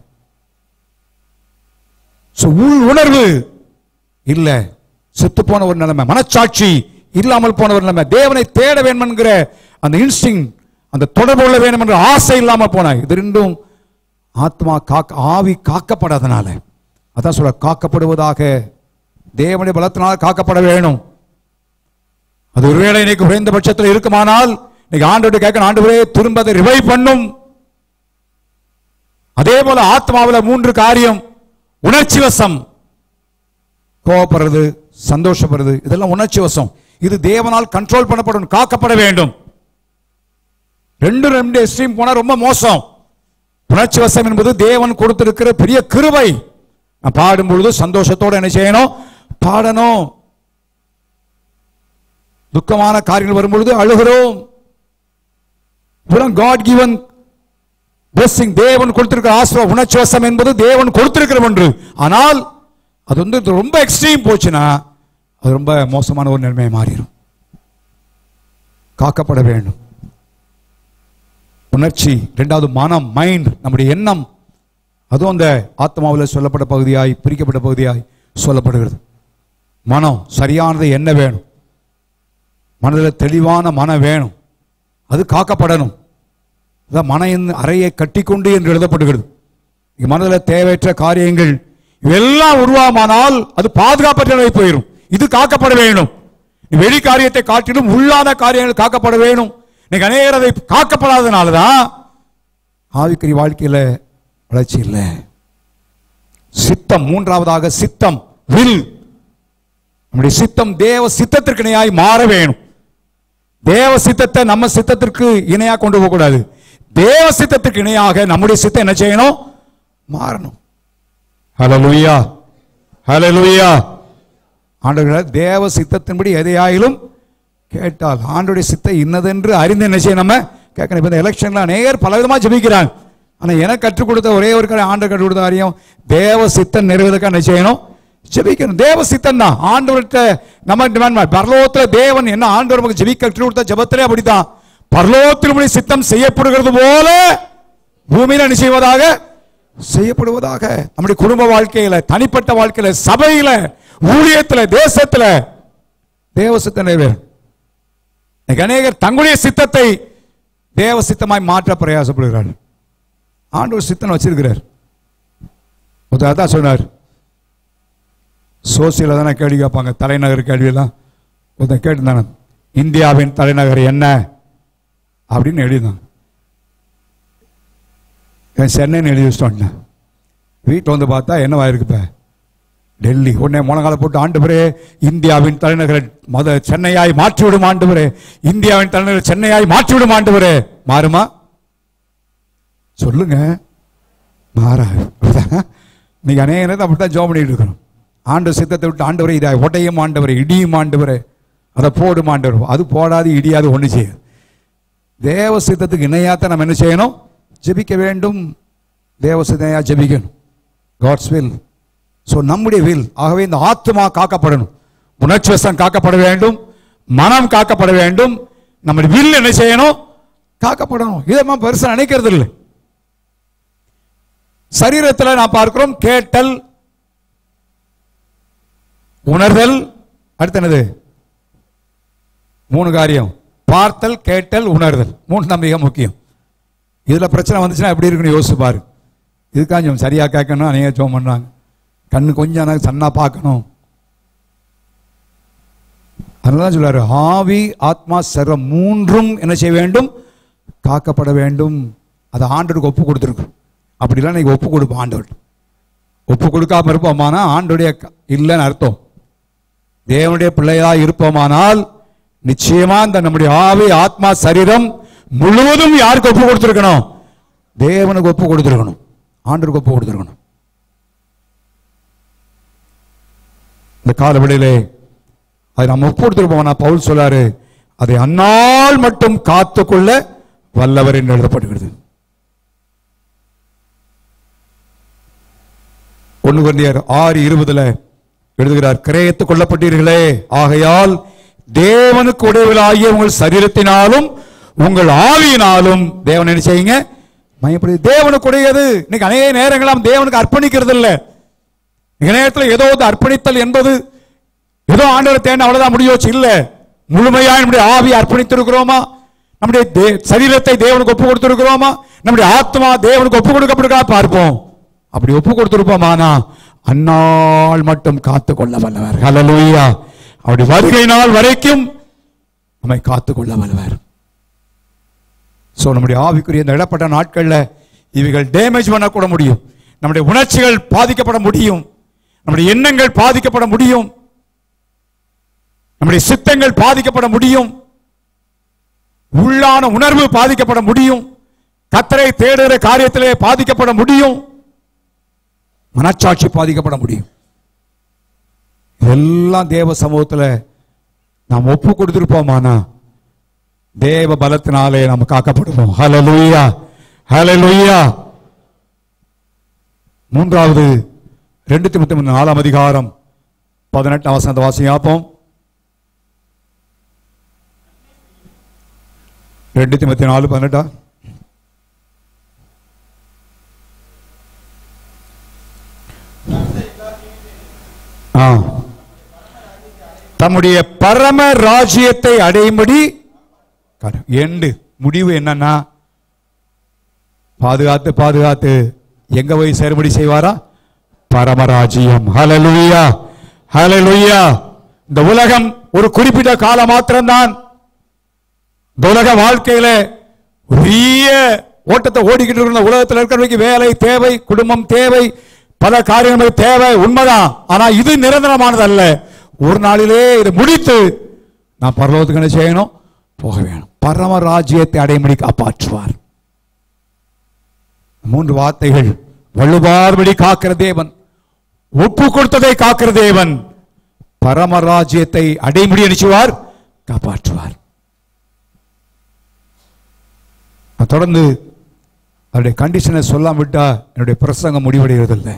உள் உணர்வு இல்லை, செத்து போன ஒரு நிலைமை, மனச்சாட்சி இல்லாமல் போன ஒரு நிலைமை, தேவனை தேட வேண்டும் என்கிற அந்த இன்ஸ்டிங், அந்த தொடர்பு கொள்ள வேண்டும் என்ற ஆசை இல்லாமல் போன. இது ரெண்டும் ஆத்மா ஆவி காக்கப்படாதனால. அதான் சொல்ல, காக்கப்படுவதாக, தேவனுடைய பலத்தினால் காக்கப்பட வேணும். அது ஒருவேளை இன்னைக்கு குறைந்த பட்சத்தில் இருக்குமானால் இன்னைக்கு ஆண்டவர்கிட்ட கேட்கணும், ஆண்டவரே திரும்ப அதை ரிவைவ் பண்ணும். அதே போல ஆத்மாவில் மூன்று காரியம். உணர்ச்சி வசம், கோபப்படுறது, சந்தோஷப்படுறது, இதெல்லாம் உணர்ச்சி வசம். இது தேவனால் கண்ட்ரோல் பண்ணப்படும், காக்கப்பட வேண்டும். ரெண்டு எக்ஸ்ட்ரீம் போனா ரொம்ப மோசம். உணர்ச்சி வசம் என்பது தேவன் கொடுத்திருக்கிற பெரிய கிருபை. நான் பாடும் பொழுது சந்தோஷத்தோடு என்ன செய்யணும், பாடணும். துக்கமான காரியங்கள் வரும்பொழுது அழுகிறோம். காட் கிவன் பிளெஸிங், தேவன் கொடுத்திருக்கிற ஆசீர்வாதம். உணர்ச்சி வசம் என்பது தேவன் கொடுத்திருக்கிற ஒன்று. ஆனால் அது வந்து ரொம்ப எக்ஸ்ட்ரீம் போச்சுன்னா அது ரொம்ப மோசமான ஒரு நிலைமையை மாறிடும். காக்கப்பட வேண்டும். உணர்ச்சி. இரண்டாவது மனம், மைண்ட், நம்முடைய எண்ணம். அதுவும் அந்த ஆத்மாவில் சொல்லப்பட்ட பகுதியாய், பிரிக்கப்பட்ட பகுதியாய் சொல்லப்படுகிறது. மனம் சரியானது என்ன வேணும், மனதில் தெளிவான மனம் வேணும், அது காக்கப்படணும். மனையின் அறையை கட்டிக்கொண்டு என்று எழுதப்படுகிறது. மனதில் தேவையற்ற காரியங்கள் எல்லாம் உருவாமானால் அது பாதுகாப்பற்ற போயிடும். இது காக்கப்பட வேண்டும். வெளி காரியத்தை காட்டிலும் உள்ளான காரியங்கள் காக்கப்பட வேணும். இன்னைக்கு அநேகர் அதை காக்கப்படாதனாலதான் ஆவிக்குரிய வாழ்க்கையில வளர்ச்சி இல்லை. சித்தம். மூன்றாவதாக சித்தம், வில். நம்முடைய சித்தம் தேவ சித்தத்திற்கு இணையாய் மாற வேணும். தேவ சித்தத்தை நம்ம சித்தத்திற்கு இணையாக கொண்டு போக கூடாது. தேவ சித்தத்திற்கு இணையாக நம்முடைய சித்தம் என்ன செய்யணும், மாறணும். ஹல்லேலூயா, ஹல்லேலூயா. ஆண்டவரே, தேவ சித்தத்தின்படி எதையாயிலும் கேட்டால் ஆண்டவருடைய சித்தம் இன்னதென்று அறிந்து என்ன செய்ய நம்ம கேட்கணும். இப்போ இந்த எலெக்ஷன்ல அநேகர் பல விதமாக ஜெபிக்கிறாங்க. ஆனால் எனக்கு கற்றுக் கொடுத்த ஒரே ஒரு ஆண்டவர் கற்றுக் கொடுத்த காரியம், தேவ சித்தம் நிறைவேறதுக்காக என்ன செய்யணும், ஜெபிக்கணும். தேவ சித்தம் தான் ஆண்டவர்கிட்ட நம்ம டிமாண்ட். பரலோகத்தில் தேவன் என்ன ஆண்டவர் நமக்கு ஜெபிக்க கற்றுக் கொடுத்த ஜெபத்திலே அப்படித்தான். பரலோகத்தில் சித்தம் செய்யப்படுகிறது போல பூமியில என்ன செய்வதாக செய்யப்படுவதாக. நம்முடைய குடும்ப வாழ்க்கையில, தனிப்பட்ட வாழ்க்கையில, சபையில, ஊழியத்தில், தேசத்தில் தேவ சித்தம் நிறைவேறும். அநேகர் தங்களுடைய சித்தத்தை தேவ சித்தமாய் மாற்ற பிரயாசப்படுகிறார்கள். ஆண்டவர் சித்தம் வச்சிருக்கிறார். அதான் சொன்னார், சோசியல தானே கேள்வி கேட்பாங்க, தலைநகர் கேள்வியெல்லாம் கேட்டுருந்தாங்க. இந்தியாவின் தலைநகர் என்ன அப்படின்னு எழுதினாங்க. சென்னைன்னு எழுதி வச்சிட்டோம். வீட்டில் வந்து பார்த்தா என்னவா இருக்குப்ப, டெல்லி. உடனே முழங்கால போட்டு, ஆண்டவரே இந்தியாவின் தலைநகர் சென்னையாய் மாற்றிவிடும், ஆண்டவரே இந்தியாவின் தலைநகர் சென்னையாய் மாற்றிவிடும், ஆண்டவரே மாறுமா? சொல்லுங்க. மாறாது. நீங்க அநேக நேரத்தை அப்படித்தான் ஜெபம் பண்ணிட்டு இருக்கிறோம். ஆண்டவர் சித்தத்தை விட்டு ஆண்டவரை இதை ஒட்டையும் ஆண்டவரை இடியும் ஆண்டவரை அதை போடும் ஆண்டவர். அது போடாது இடியாது ஒண்ணு செய்யாது. தேவ சித்தத்துக்கு இணையாத்த நம்ம என்ன செய்யணும்? ஜெபிக்க வேண்டும். தேவ சித்தையா ஜெபிக்கணும். God's will. ஸோ நம்முடைய வில். ஆகவே இந்த ஆத்மா காக்கப்படணும், உணர்ச்சிவசம் காக்கப்பட வேண்டும், மனம் காக்கப்பட வேண்டும். நம்முடைய வில் என்ன செய்யணும்? காக்கப்படணும். இதை நம்ம பெருசா நினைக்கிறது இல்லை. சரீரத்தில் நான் பார்க்கிறோம் கேட்டல், உணர்தல், அடுத்து என்னது? 3 காரியம். பார்த்தல், கேட்டல், உணர்தல். 3 மிக முக்கியம். இதுல பிரச்சனை வந்துச்சுன்னா எப்படி இருக்குன்னு யோசிச்சு பாரு. இதுக்காக சரியா கேட்கணும். அநேக ஜெபம் பண்றாங்க. கண்ணு கொஞ்சம் சன்னா பார்க்கணும். அதனால சொல்றாரு, ஆவி ஆத்மா சர்வம் 3 என்ன செய்ய வேண்டும்? காக்கப்பட வேண்டும். அதை ஆண்டவருக்கு ஒப்பு கொடுத்துருக்கு. அப்படிலாம் நீங்க ஒப்பு கொடுப்போம். ஆண்டவர் ஒப்பு கொடுக்காம இருப்போமானா ஆண்டோடைய இல்லைன்னு அர்த்தம். தேவனுடைய பிள்ளையா இருப்போமானால் நிச்சயமா இந்த நம்முடைய ஆவி ஆத்மா சரீரம் முழுவதும் யாருக்கு ஒப்பு கொடுத்திருக்கணும்? தேவனுக்கு ஒப்பு கொடுத்திருக்கணும், ஆண்டவருக்கு ஒப்பு கொடுத்திருக்கணும். இந்த காலவெளியிலே அதை நம்ம ஒப்பு கொடுத்திருப்போம்னா பவுல் சொல்றாரு, அதை அந்நாள் மட்டும் காத்துக்கொள்ள வல்லவர் என்று எழுதப்படுகிறது. 1 கொரிந்தியர் 6:20 எழுதுகிறார், கிரயத்துக் கொள்ளப்பட்டீர்களே, ஆகையால் தேவனுக்கு உடையவர்களாகிய உங்கள் சரீரத்தினாலும் உங்கள் ஆவியினாலும் தேவன் என்ன செய்யுங்க? மையப்படி. தேவனுக்கு உடையது. இன்னைக்கு அநேக நேரங்களாம் தேவனுக்கு அர்ப்பணிக்கிறது இல்லை. நேரத்தில் ஏதோ அர்ப்பணித்தல் என்பது ஏதோ ஆண்டவர் தேன் அவ்வளவுதான் முடியோச்சு இல்ல. முழுமையா நம்முடைய ஆவி அர்ப்பணித்திருக்கிறோமா? நம்முடைய சரீரத்தை தேவனுக்கு ஒப்பு கொடுத்திருக்கிறோமா? நம்முடைய ஆத்மா தேவனுக்கு ஒப்பு கொடுக்கப்படுகிறா பார்ப்போம். அப்படி ஒப்பு கொடுத்திருப்போமானா அந்நாள் மட்டும் காத்துக் கொள்ள வல்லவர். ஹல்லேலூயா. அவருடைய வருகை நாள் வரைக்கும் நம்மை காத்துக் கொள்ள வல்லவர். சோ நம்முடைய ஆவிக்குரிய இந்த இடப்பட்ட நாட்கள்ல இவைகள் டேமேஜ் பண்ணக்கூட முடியும். நம்முடைய உணர்ச்சிகள் பாதிக்கப்பட முடியும், நம்முடைய எண்ணங்கள் பாதிக்கப்பட முடியும், நம்முடைய சித்தங்கள் பாதிக்கப்பட முடியும், உள்ளான உணர்வு பாதிக்கப்பட முடியும், கர்த்தரை தேடுகிற காரியத்திலே பாதிக்கப்பட முடியும், மனச்சாட்சி பாதிக்கப்பட முடியும். இதெல்லாம் தேவ சமூகத்தில் நாம் ஒப்பு கொடுத்திருப்போமானா தேவ பலத்தினாலே நாம் காக்கப்படுவோம். ஹல்லேலூயா, ஹல்லேலூயா. 3வது 2 தீமோத்தேயு 4ஆம் அதிகாரம் 18ஆம் வசனத்தை வாசிப்போம். 2 தீமோத்தேயு 4:18. தம்முடைய பரம ராஜ்யத்தை அடையும்படி எண்டு முடிவு என்னன்னா பாதுகாத்து பாதுகாத்து எங்க போய் சேரும்படி செய்வாரா? பரமராஜ்யம். ஹல்லேலூயா, ஹல்லேலூயா. இந்த உலகம் ஒரு குறிப்பிட்ட காலம் மாத்திரம்தான். இந்த உலக வாழ்க்கையில பெரிய ஓட்டத்தை ஓடிக்கிட்டு இருக்கிற உலகத்தில் இருக்கிறவங்க வேலை தேவை, குடும்பம் தேவை, பல காரியங்கள் தேவை, உண்மைதான். ஆனா இது நிரந்தரமானது அல்ல. ஒரு நாளிலே இதை முடித்து நான் பரலோகத்துக்கு என்ன செய்யணும்? போக வேணும். பரம ராஜ்யத்தை அடையும்படி காப்பாற்றுவார். 3 வார்த்தைகள். வலுவார்படி காக்கிற தேவன், ஒப்பு கொடுத்ததை காக்கிற தேவன், பரம ராஜ்யத்தை அடையும்படி நினைச்சுவார், காப்பாற்றுவார். தொடர்ந்து அவருடைய கண்டிஷனை சொல்லாம விட்டா என்னுடைய பிரசங்கம் முடிவடைவதில்லை.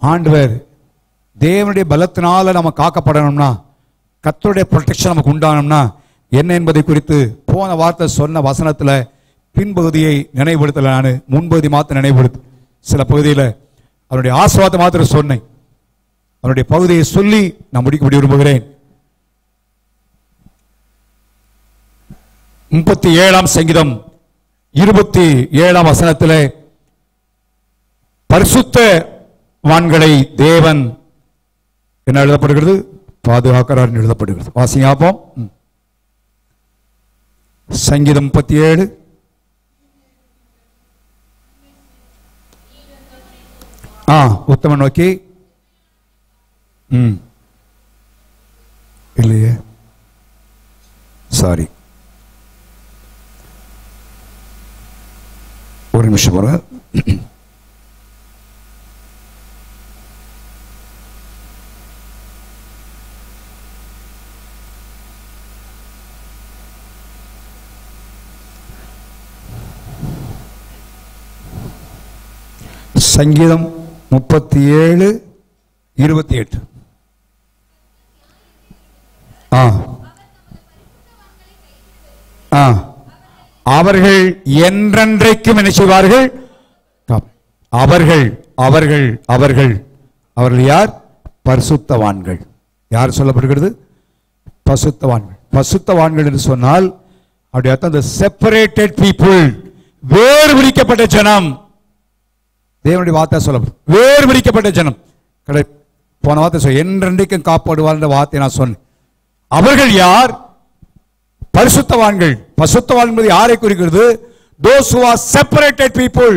ஆண்டவர் தேவனுடைய பலத்தினால நம்ம காக்கப்படணும்னா, கர்த்தருடைய ப்ரொடெக்ஷன் நமக்கு உண்டானோம்னா என்ன என்பதை குறித்து போன வார்த்தை சொன்ன வசனத்துல பின்பகுதியை நினைவுபடுத்தல. நான் முன்பகுதி மாத்திரம் நினைவுபடுத்து. சில பகுதியில் அவருடைய ஆசீர்வாதத்தை மாத்திரம் சொன்னேன். அவருடைய பகுதியை சொல்லி நான் முடிக்க விரும்புகிறேன். 37ஆம் சங்கீதம் 27ஆம் வசனத்திலே பரிசுத்தவான்களை தேவன் என்ன எழுதப்படுகிறது? பாதுகாக்கிறார் என்று எழுதப்படுகிறது. வாசியாப்போம். சங்கீதம் 37. உத்தம நோக்கி இல்லையே, சாரி, ஒரு நிமிஷம் வர. சங்கீதம் 37:28. அவர்கள் என்றென்றைக்கும் என்ன செய்வார்கள்? அவர்கள் அவர்கள் அவர்கள் அவர்கள் யார்? பரிசுத்தவான்கள். யார் சொல்லப்படுகிறது? பரிசுத்தவான்கள். பரிசுத்தவான்கள் என்று சொன்னால் அப்படி அர்த்தம் the separated people, வேறு பிரிக்கப்பட்ட ஜனம். தேவனுடைய வார்த்தை சொல்லப்படும், வேறு பிரிக்கப்பட்ட ஜனம். போன வார்த்தை சொல்ல என்றென்றைக்கும் காப்பாடுவார் என்ற வார்த்தை நான் சொன்னேன். அவர்கள் யார்? பரிசுத்தவான்கள். பரிசுத்தவான் என்பது யாரை குறிக்கிறது? those who are separated people,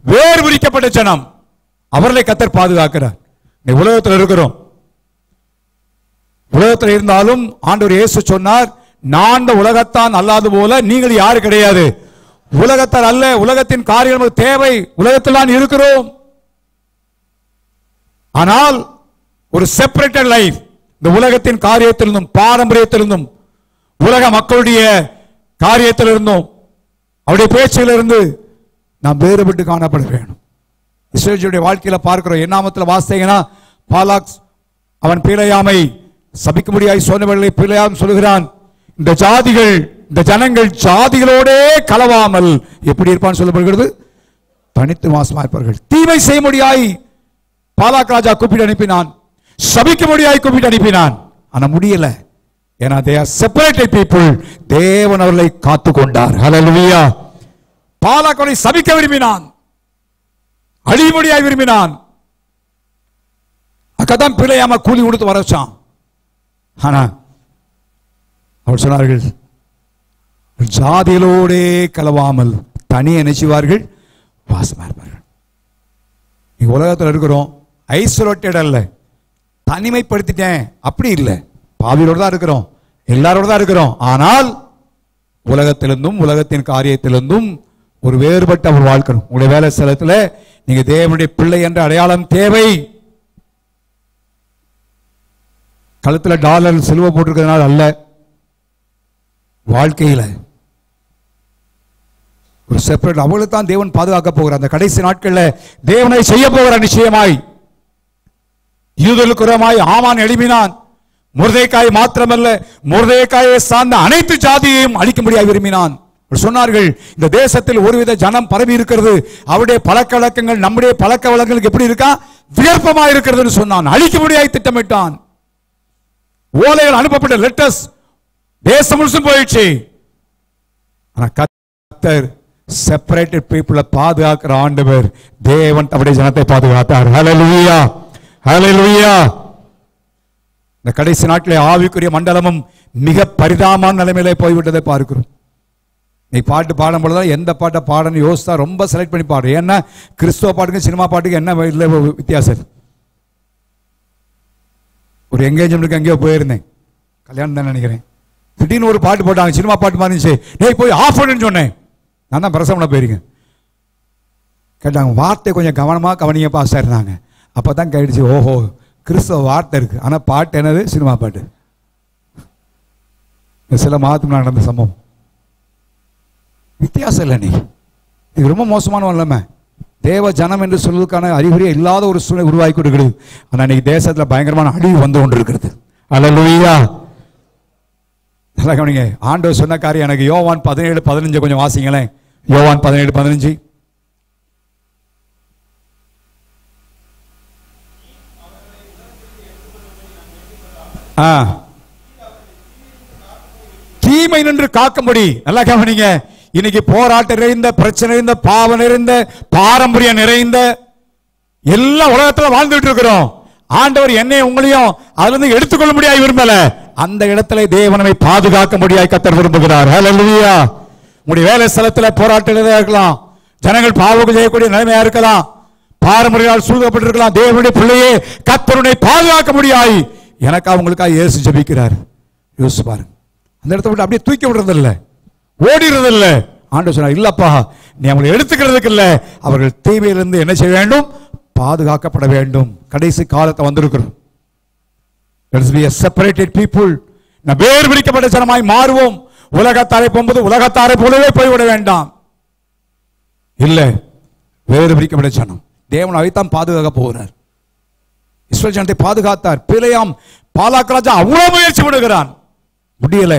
வேறு பிரிக்கப்பட்ட ஜனம். அவர்களை கர்த்தர் பாதுகாக்கிறார். உலகத்தில் இருக்கிறோம், உலகத்தில் இருந்தாலும் ஆண்டவர் இயேசு சொன்னார், நான் இந்த உலகத்தான் அல்லாது போல நீங்கள் யாரு கிடையாது. உலகத்தால் அல்ல, உலகத்தின் காரியங்கள் தேவை, உலகத்தில் தான் இருக்கிறோம். ஆனால் ஒரு செப்பரேட்டட் லைஃப், இந்த உலகத்தின் காரியத்திலிருந்தும் பாரம்பரியத்திலிருந்தும் உலக மக்களுடைய காரியத்திலிருந்தும் அவருடைய பேச்சிலிருந்து நாம் வேறுபட்டு காணப்பட வேண்டும். இஸ்ரவேலுடைய வாழ்க்கையில பார்க்கிறோம். என்னாமத்தில் வாசித்தீங்கன்னா பாலாக் அவன் பிழையாமை சபிக்கும்படியாய் சொன்னவர்களை பிழையாம் சொல்கிறான். இந்த ஜாதிகள், இந்த ஜனங்கள் ஜாதிகளோடே கலவாமல் எப்படி இருப்பான்னு சொல்லப்படுகிறது? தனித்து வாசமா இருப்பார்கள். தீமை செய்ய முடியாய் பாலாக் ராஜா கூப்பிட்டு அனுப்பினான், சபிக்க முடியாய் கூப்பிட்டு அனுப்பினான். ஆனா முடியல. ஏன்னா they are separated people. தேவன் அவர்களை காத்து கொண்டார். ஹல்லேலூயா. பாலாக் அவனை சபிக்க விரும்பினான், அழிமுடியாய் விரும்பினான். அக்கதான் பிழையாம கூலி கொடுத்து வர வச்சான். ஆனா அவர் சொன்னார்கள், ஜாதிகளோடே கலவாமல் தனியே நினைச்சுவார்கள், வாசமா இருப்பார்கள். நீங்க உலகத்தில் இருக்கிறோம், ஐசோலேட்டட் அல்ல, தனிமைப்படுத்திட்டேன் அப்படி இல்லை. பாவியோடு தான் இருக்கிறோம், எல்லாரோடு தான் இருக்கிறோம். ஆனால் உலகத்திலிருந்தும் உலகத்தின் காரியத்திலிருந்தும் ஒரு வேறுபட்ட ஒரு வாழ்க்கை. உங்களுடைய வேலை ஸ்தலத்தில் நீங்க தேவனுடைய பிள்ளை என்ற அடையாளம் தேவை. கழுத்துல டாலர் சிலுவை போட்டிருக்கிறதுனால அல்ல, வாழ்க்கையில ஒரு செப்பரேட். அவங்களுக்கு தான் தேவன் பாதுகாக்க போகிறார். அந்த கடைசி நாட்களில் தேவனை செய்ய போகிறார் நிச்சயமாய். யூதர்களுக்குறமாய் ஆமான் எழுப்பினான். மொர்தெகாய் மாத்திரமல்ல, மொர்தெகாயை சார்ந்த அனைத்து ஜாதியையும் அழிக்கும்படியாக விரும்பினான். சொன்னார்கள், இந்த தேசத்தில் ஒருவித ஜனம் பரவி இருக்கிறது, அவருடைய பழக்க வழக்கங்கள் நம்முடைய பழக்க வழக்கங்களுக்கு எப்படி இருக்கா, வியர்ப்பமா இருக்கிறது சொன்னான். அழிக்கும்படியாய் திட்டமிட்டான். ஓலைகள் அனுப்பப்பட்ட லெட்டர்ஸ் தேசம் முழுசும் போயிடுச்சு. ஆனா கர்த்தர் செப்பரேட்டட் பீப்புளை பாதுகாக்கிற ஆண்டவர். தேவன் தம்முடைய ஜனத்தை பாதுகாத்தார். ஹல்லேலூயா, ஹல்லேலூயா. இந்த கடைசி நாட்களே ஆவிக்குரிய மண்டலமும் மிக பரிதாபமான நிலைமையிலே போய்விட்டதை பார்க்கிறோம். நீ பாட்டு பாடும் பொழுது எந்த பாட்டை பாடன்னு யோசித்தா ரொம்ப செலக்ட் பண்ணி பாடு. ஏன்னா கிறிஸ்துவ பாட்டுக்கு சினிமா பாட்டுக்கு என்ன வித்தியாசம்? ஒரு என்கேஜ்மெண்ட்டுக்கு எங்கேயோ போயிருந்தேன், கல்யாணம் தான் நினைக்கிறேன். திடீர்னு ஒரு பாட்டு போட்டாங்க, சினிமா பாட்டு மாதிரி இருந்துச்சு. நீ போய் ஆஃப் பண்ணுன்னு சொன்னேன். நான் தான் பிரசவனை போயிருக்கேன். கேட்டாங்க, வார்த்தை கொஞ்சம் கவனமாக கவனிங்க பாஸ் இருந்தாங்க. அப்போ தான் கேட்டுச்சு, ஓஹோ கிறிஸ்தவ வார்த்தை இருக்கு, ஆனால் பாட்டு என்னது? சினிமா பாட்டு. சில மாதத்துக்கு நடந்த சம்பவம். வித்தியாசம் இல்லை. நீ இது ரொம்ப மோசமான இல்லாம தேவ ஜனம் என்று சொல்வதற்கான அறிகுறியே இல்லாத ஒரு சூழ்நிலை உருவாக்கி கொடுக்கிறது. ஆனால் இன்னைக்கு தேசத்தில் பயங்கரமான அழிவு வந்து கொண்டு இருக்கிறது. அல்லேலூயா. நல்லா கவனிங்க. ஆண்டவர் சொன்ன காரியம் எனக்கு யோவான் 17:15 கொஞ்சம் வாசிங்களேன். யோவான் 17:15. தீமை நின்று காக்கும்படி. நல்லா கவனிங்க. இன்னைக்கு போராட்டம் நிறைந்த, பிரச்சனை நிறைந்த, பாவம் நிறைந்த, பாரம்பரியம் நிறைந்த எல்லா உலகத்துல வாழ்ந்துட்டு இருக்கிறோம். ஆண்டவர் என்னை உங்களையும் அதுல இருந்து எடுத்துக்கொள்ள முடியாது விரும்பல. அந்த இடத்துல தேவனை பாதுகாக்க முடியாது கர்த்தர் விரும்புகிறார். ஹல்லேலூயா. உங்களுடைய வேலை ஸ்தலத்தில் போராட்டம் இருக்கலாம், ஜனங்கள் பாவம் செய்யக்கூடிய நிலைமையா இருக்கலாம், பாரம்பரியால் சூழப்பட்டிருக்கலாம். தேவனுடைய பிள்ளையே கர்த்தரை பாதுகாக்க முடியாது. எனக்கா உங்களுக்காக இயேசு ஜெபிக்கிறார். யோசிச்சு பாருங்க. அந்த இடத்த விட்டு அப்படியே தூக்கி விடுறதில்ல, ஓடிடுறதில்ல. ஆண்டவர் சொன்னார், இல்லப்பா நீ அவங்களை எடுத்துக்கிறதுக்கு இல்லை, அவர்கள் தீமையிலிருந்து என்ன செய்ய வேண்டும்? பாதுகாக்கப்பட வேண்டும். கடைசி காலத்தை வந்திருக்கிறோம். Let us be a separated people. நாம் வேறு பிரிக்கப்பட்ட ஜனமாய் மாறுவோம். உலகத்தாரை போகும்போது உலகத்தாரை போலவே போய்விட வேண்டாம். இல்லை, வேறு பிரிக்கப்பட்ட ஜனம். தேவன் அதைத்தான் பாதுகாக்க போகிறார். இஸ்ரவேல் ஜனத்தை பாதுகாத்தார். பிலேயாம் பாலாக் ராஜா அவ்வளவு முயற்சி பண்ணுகிறான், முடியல.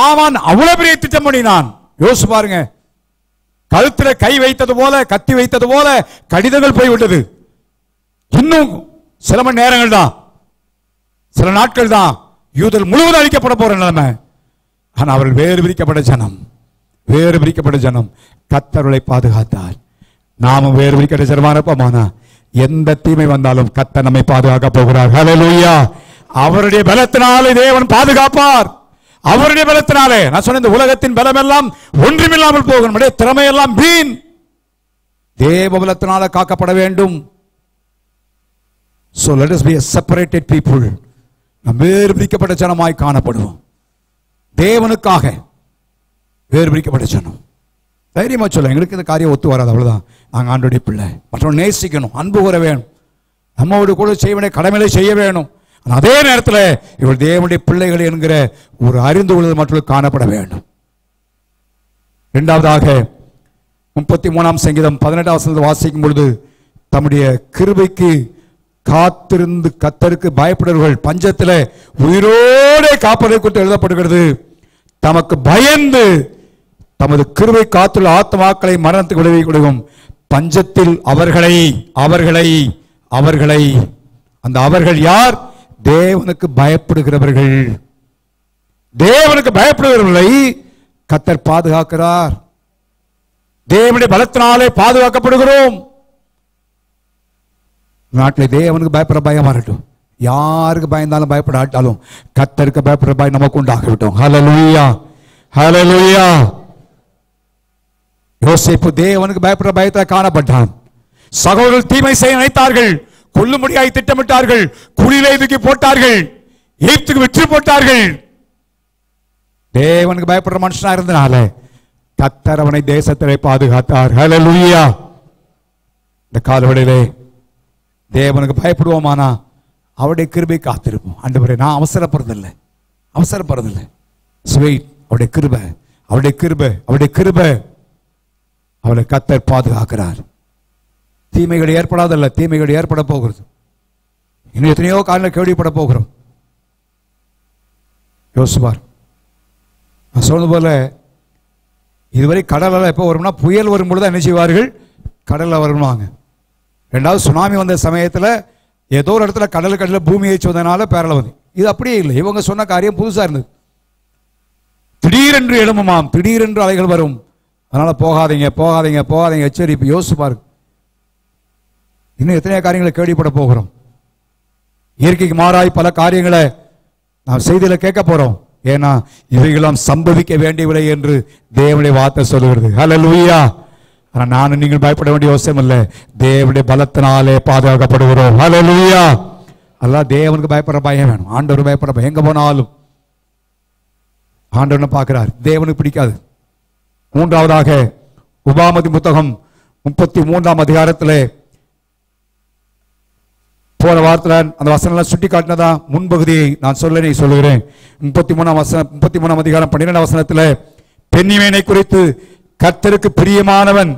ஆமான் அவ்வளவு பெரிய திட்டம் பண்ணினான். யோசிச்சு பாருங்க, கழுத்துல கை வைத்தது போல, கத்தி வைத்தது போல கடிதங்கள் போய்விட்டது. இன்னும் சில மணி நேரங்கள் தான், சில நாட்கள் தான் யூதர் முழுவதும் அழிக்கப்பட போற நிலைமை. ஆனா அவர்கள் வேறு பிரிக்கப்பட்ட ஜனம், வேறு பிரிக்கப்பட்ட ஜனம். கர்த்தர்களை பாதுகாத்தார். நாமும் வேறு பிரிக்கப்பட்ட ஜனமாக இருப்போமானா எந்த தீமை வந்தாலும் கர்த்தர் நம்மை பாதுகாக்க போகிறார். ஹல்லேலூயா. அவருடைய பலத்தினாலே தேவன் பாதுகாப்பார். அவருடைய பலத்தினாலே. நான் சொன்ன இந்த உலகத்தின் பலம் எல்லாம் ஒன்றுமில்லாமல் போகும். நம்முடைய திறமை எல்லாம் வீண். தேவ பலத்தினால காக்கப்பட வேண்டும். So let us be a separated people. நாம் வேறு பிரிக்கப்பட்ட ஜனமாய் காணப்படுவோம். தேவனுக்காக வேறு பிரிக்கப்பட்ட ஜனம். தைரியமா சொல்ல, எங்களுக்கு இந்த காரியம் ஒத்து வராது, அவ்வளவுதான். நாங்கள் ஆண்டோடைய பிள்ளை, மற்றவங்க நேசிக்கணும், அன்பு கூற வேணும், நம்மோடு கூட செய்வனை கடமையை செய்ய வேணும். அதே நேரத்தில் இவள் தேவனுடைய பிள்ளைகள் என்கிற ஒரு அறிந்து கொள்வது மற்றவர்கள் காணப்பட வேண்டும். இரண்டாவதாக 33ஆம் சங்கீதம் 18ஆம் வசனத்தை வாசிக்கும் பொழுது, தம்முடைய கிருபைக்கு காத்திருந்து கர்த்தருக்கு பயப்படுவர்கள் பஞ்சத்தில் உயிரோடு காப்பதை குறித்து எழுதப்படுகிறது. தமக்கு பயந்து தமது கிருபை காத்துள்ள ஆத்மாக்களை மரணத்துக்கு விளைவிக்கும் பஞ்சத்தில் அவர்களை அவர்களை அவர்களை அந்த அவர்கள் யார்? தேவனுக்கு பயப்படுகிறவர்கள். தேவனுக்கு பயப்படுகிறவர்களை கர்த்தர் பாதுகாக்கிறார். தேவனுடைய பலத்தினாலே பாதுகாக்கப்படுகிறோம். நாட்டில் தேவனுக்கு பயப்படுற பயம் வரட்டும். யாருக்கு பயந்தாலும் பயப்படாட்டாலும் கர்த்தருக்கு பயப்படுற பயம் நமக்கு உண்டாகிவிட்டோம். ஹல்லேலூயா, ஹல்லேலூயா. யோசேப்பு தேவனுக்கு பயப்படுற பயத்தில் காணப்பட்டான். சகோதரர்கள் தீமை செய்ய நினைத்தார்கள், கொல்லும்படியாய் திட்டமிட்டார்கள், குழியிலே தூக்கி போட்டார்கள், எகிப்துக்கு விற்று போட்டார்கள். தேவனுக்கு பயப்படுற மனுஷனா இருந்தனால கர்த்தர் அவனை தேசத்திலே பாதுகாத்தார். ஹல்லேலூயா. இந்த காலவெளியிலே தேவனுக்கு பயப்படுவோமானா அவருடைய கிருபை காத்திருப்போம். ஆண்டவரே, நான் அவசரப்படுறதில்லை, அவசரப்படுறதில்லை. ஸ்வீட் அவருடைய கிருபை, அவருடைய கிருபை, அவருடைய கிருபை. அவளை கர்த்தர் பாதுகாக்கிறார். தீமைகள் ஏற்படாதல்ல, தீமைகள் ஏற்பட போகிறது. இன்னும் எத்தனையோ காலையில் கேள்விப்பட போகிறோம். யோசிப்பார். நான் சொன்னது போல இதுவரை கடலில் எப்போ வரும்னா புயல் வரும்பொழுது என்ன செய்வார்கள்? கடலில் வருவாங்க. ரெண்டாவது சுனாமி வந்த சமயத்தில் ஏதோ ஒரு இடத்துல கடலில் பூமி ஏச்சு வந்ததுனால பேரலை வந்து. இது அப்படியே இல்லை. இவங்க சொன்ன காரியம் புதுசாக இருந்தது. திடீரென்று எழும்புமாம், திடீரென்று அலைகள் வரும், அதனால போகாதீங்க போகாதீங்க போகாதீங்க எச்சரிப்பு. யோசிப்பார். இன்னும் எத்தனையோ காரியங்களை கேள்விப்பட போகிறோம். இயற்கைக்கு மாறாய் பல காரியங்களை நாம் செய்தியில கேட்க போறோம். ஏன்னா இவைகளாம் சம்பவிக்க வேண்டியவில்லை என்று தேவனுடைய வார்த்தை சொல்லுகிறது. ஹல்லேலூயா. ஆனால் நானும் நீங்கள் பயப்பட வேண்டிய அவசியம் இல்லை. தேவனுடைய பலத்தினாலே பாதுகாக்கப்படுகிறோம். ஹல்லேலூயா. அல்லாஹ் தேவனுக்கு பயப்படுற பயம் வேணும். ஆண்டவர் பயப்படுற பயம். எங்க போனாலும் ஆண்டவனை பார்க்கிறார். தேவனுக்கு பிடிக்காது. மூன்றாவதாக உபாமதி புத்தகம் 33ஆம் அதிகாரத்தில் போன வாரத்தில் அந்த வசனம் சுட்டி காட்டினதா முன்பகுதியை நான் சொல்லுகிறேன். 33ஆம் அதிகாரம் 12ஆம் வசனத்தில் பென்னியமேனை குறித்து கர்த்தருக்கு பிரியமானவன்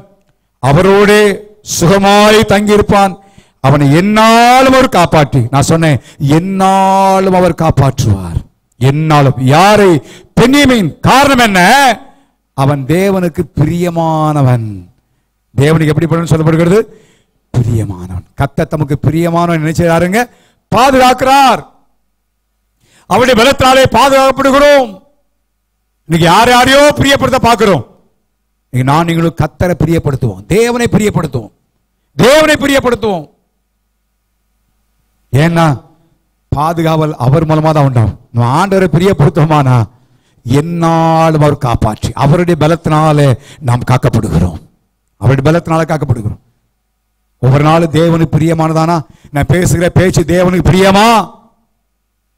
அவரோடே சுகமாய் தங்கியிருப்பான், அவனை எந்நாளும் அவர் காப்பாற்றி. நான் சொன்னேன், எந்நாளும் அவர் காப்பாற்றுவார். எந்நாளும். யாரை? பென்னியமேன். காரணம் என்ன? அவன் தேவனுக்கு பிரியமானவன். தேவனுக்கு எப்படி சொல்லப்படுகிறது? பிரியமானவன். கர்த்தர் தமக்கு பிரியமானவன் நினைச்சாருங்க, பாதுகாக்கிறார். அவருடைய பலத்தாலே பாதுகாக்கப்படுகிறோம். இன்னைக்கு யாரையோ பிரியப்படுத்த பார்க்கிறோம். நான் நீங்களும் கர்த்தரை பிரியப்படுத்துவோம், தேவனை பிரியப்படுத்துவோம், தேவனை பிரியப்படுத்துவோம். ஏன்னா பாதுகாவல் அவர் மூலமா தான் உண்டாகும். நம்ம ஆண்டவரை பிரியப்படுத்துவோமானா எந்நாளும் அவர் காப்பாற்றி அவருடைய பலத்தினாலே நாம் காக்கப்படுகிறோம். அவருடைய பலத்தினால காக்கப்படுகிறோம். ஒவ்வொரு நாளும் தேவனுக்கு பிரியமானதானா? நான் பேசுகிற பேச்சு தேவனுக்கு பிரியமா?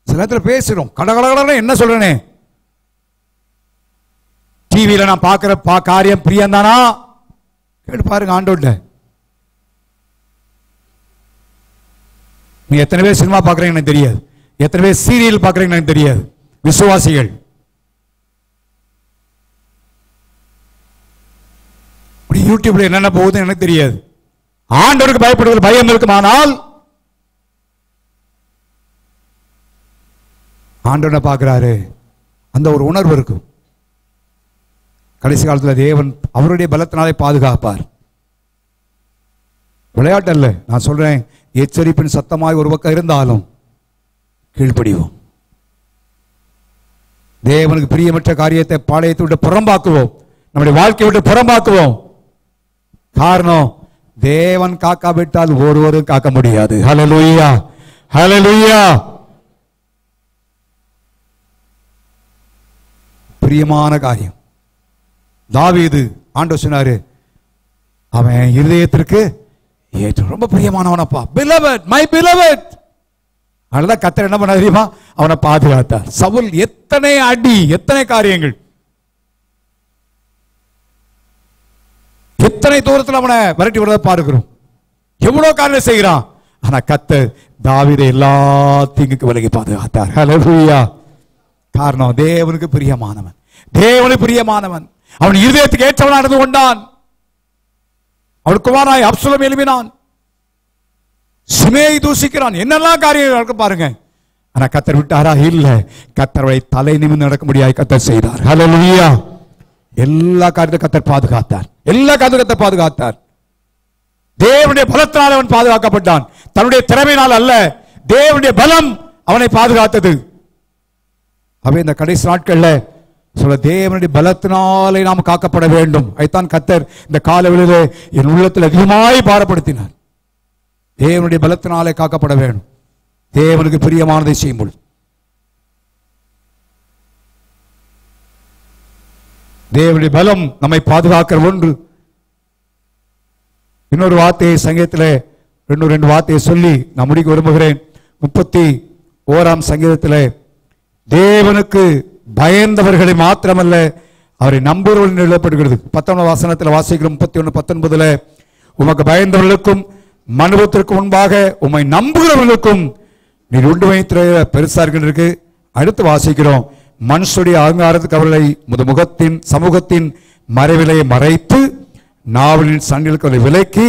சில நேரத்தில் பேசுறோம் கடகடகட என்ன சொல்றேனே, டிவியில நான் பார்க்கிற காரியம் பிரியம் தானா? கேட்டு பாருங்க ஆண்டோட. நீ எத்தனை பேர் சினிமா பார்க்குறீங்க எனக்கு தெரியாது, எத்தனை பேர் சீரியல் பார்க்குறீங்க எனக்கு தெரியாது. விசுவாசிகள் யூடியூப்ல என்னென்ன போகுதுன்னு எனக்கு தெரியாது. ஆண்டவருக்கு பயப்படுவது பயம் இருக்குமானால் ஆண்டவனை பார்க்கிறாரு, அந்த ஒரு உணர்வு இருக்கும். கடைசி காலத்தில் தேவன் அவருடைய பலத்தினாலே பாதுகாப்பார். விளையாட்டு அல்ல, நான் சொல்றேன். எச்சரிப்பின் சத்தமாய் ஒரு பக்கம் இருந்தாலும் கீழ்ப்படிவோம். தேவனுக்கு பிரியமற்ற காரியத்தை பாளையத்தை விட்டு புறம்பாக்குவோம், நம்முடைய வாழ்க்கையை விட்டு புறம்பாக்குவோம். காரணம், தேவன் காக்காவிட்டால் ஒருவரும் காக்க முடியாது. ஹல்லேலூயா, ஹல்லேலூயா. பிரியமான காரியம். தாவீது ஆண்டவர் சொன்னாரு, அவன் இருதயத்திற்கு ஏற்ற ரொம்ப பிரியமானவனப்பா, beloved, my beloved. அதனால கர்த்தர் என்ன பண்ணாரு தெரியுமா? அவனை பாதுகாத்தார். சவுல் எத்தனை அடி, எத்தனை காரியங்கள், எத்தனை தூரத்தில் அவனை விரட்டி விடுறத பார்க்கிறோம். எவ்வளவு காரியம் செய்கிறான். ஆனா கர்த்தர் தாவீதை எல்லா தீங்குக்கு விலகி பாதுகாத்தார். ஹல்லேலூயா. காரணம், தேவனுக்கு பிரியமானவன், தேவனுக்கு பிரியமானவன். அவன் இருதயத்துக்கு ஏற்றவன் நடந்து கொண்டான். அவன் குமாரனாய் அப்சலோம் எழுப்பினான், சிமேயை தூசிக்கிறான், என்னெல்லாம் காரியங்கள் பாருங்க. ஆனா கர்த்தர் விட்டாரா? இல்ல. கர்த்தரை தலை நிமிர்ந்து நடக்க முடியாது கர்த்தர் செய்தார். ஹல்லேலூயா. எல்லா காரியத்தையும் கர்த்தர் பாதுகாத்தார், எல்லா காரியத்தையும் கர்த்தர் பாதுகாத்தார். தேவனுடைய பலத்தினால் அவன் பாதுகாக்கப்பட்டான், தன்னுடைய திறமையினால் அல்ல. தேவனுடைய பலம் அவனை பாதுகாத்தது. அவை இந்த கடைசி நாட்கள்ல சொல்ல, தேவனுடைய பலத்தினாலே நாம் காக்கப்பட வேண்டும். அதைத்தான் கர்த்தர் இந்த காலவெளியிலே என் உள்ளத்தில் அதிகமாய் பாரப்படுத்தினார். தேவனுடைய பலத்தினாலே காக்கப்பட வேண்டும், தேவனுக்கு பிரியமானதை செய்யும்போது. தேவனுடைய பலம் நம்மை பாதுகாக்கிற ஒன்று. இன்னொரு வார்த்தையை சங்கீதத்தில் ரெண்டு வார்த்தையை சொல்லி நான் முடிக்க விரும்புகிறேன். 31ஆம் சங்கீதத்தில், தேவனுக்கு பயந்தவர்களை மாத்திரமல்ல அவரை நம்புகிறவர்கள் எழுதப்படுகிறது. 19 வசனத்தில் வாசிக்கிறோம். 31:19, உமக்கு பயந்தவர்களுக்கும் மனுபத்திற்கு முன்பாக உம்மை நம்புகிறவர்களுக்கும் நீர் உண்டு வைத்திர பெருசார்கள் இருக்கு. அடுத்து வாசிக்கிறோம், மனுஷனுடைய அகங்காரத்துக்கு அவர்களை முகத்தின் சமூகத்தின் மறைவிலை மறைத்து நாவலின் சண்டைகளுக்கு அவர்களை விலக்கி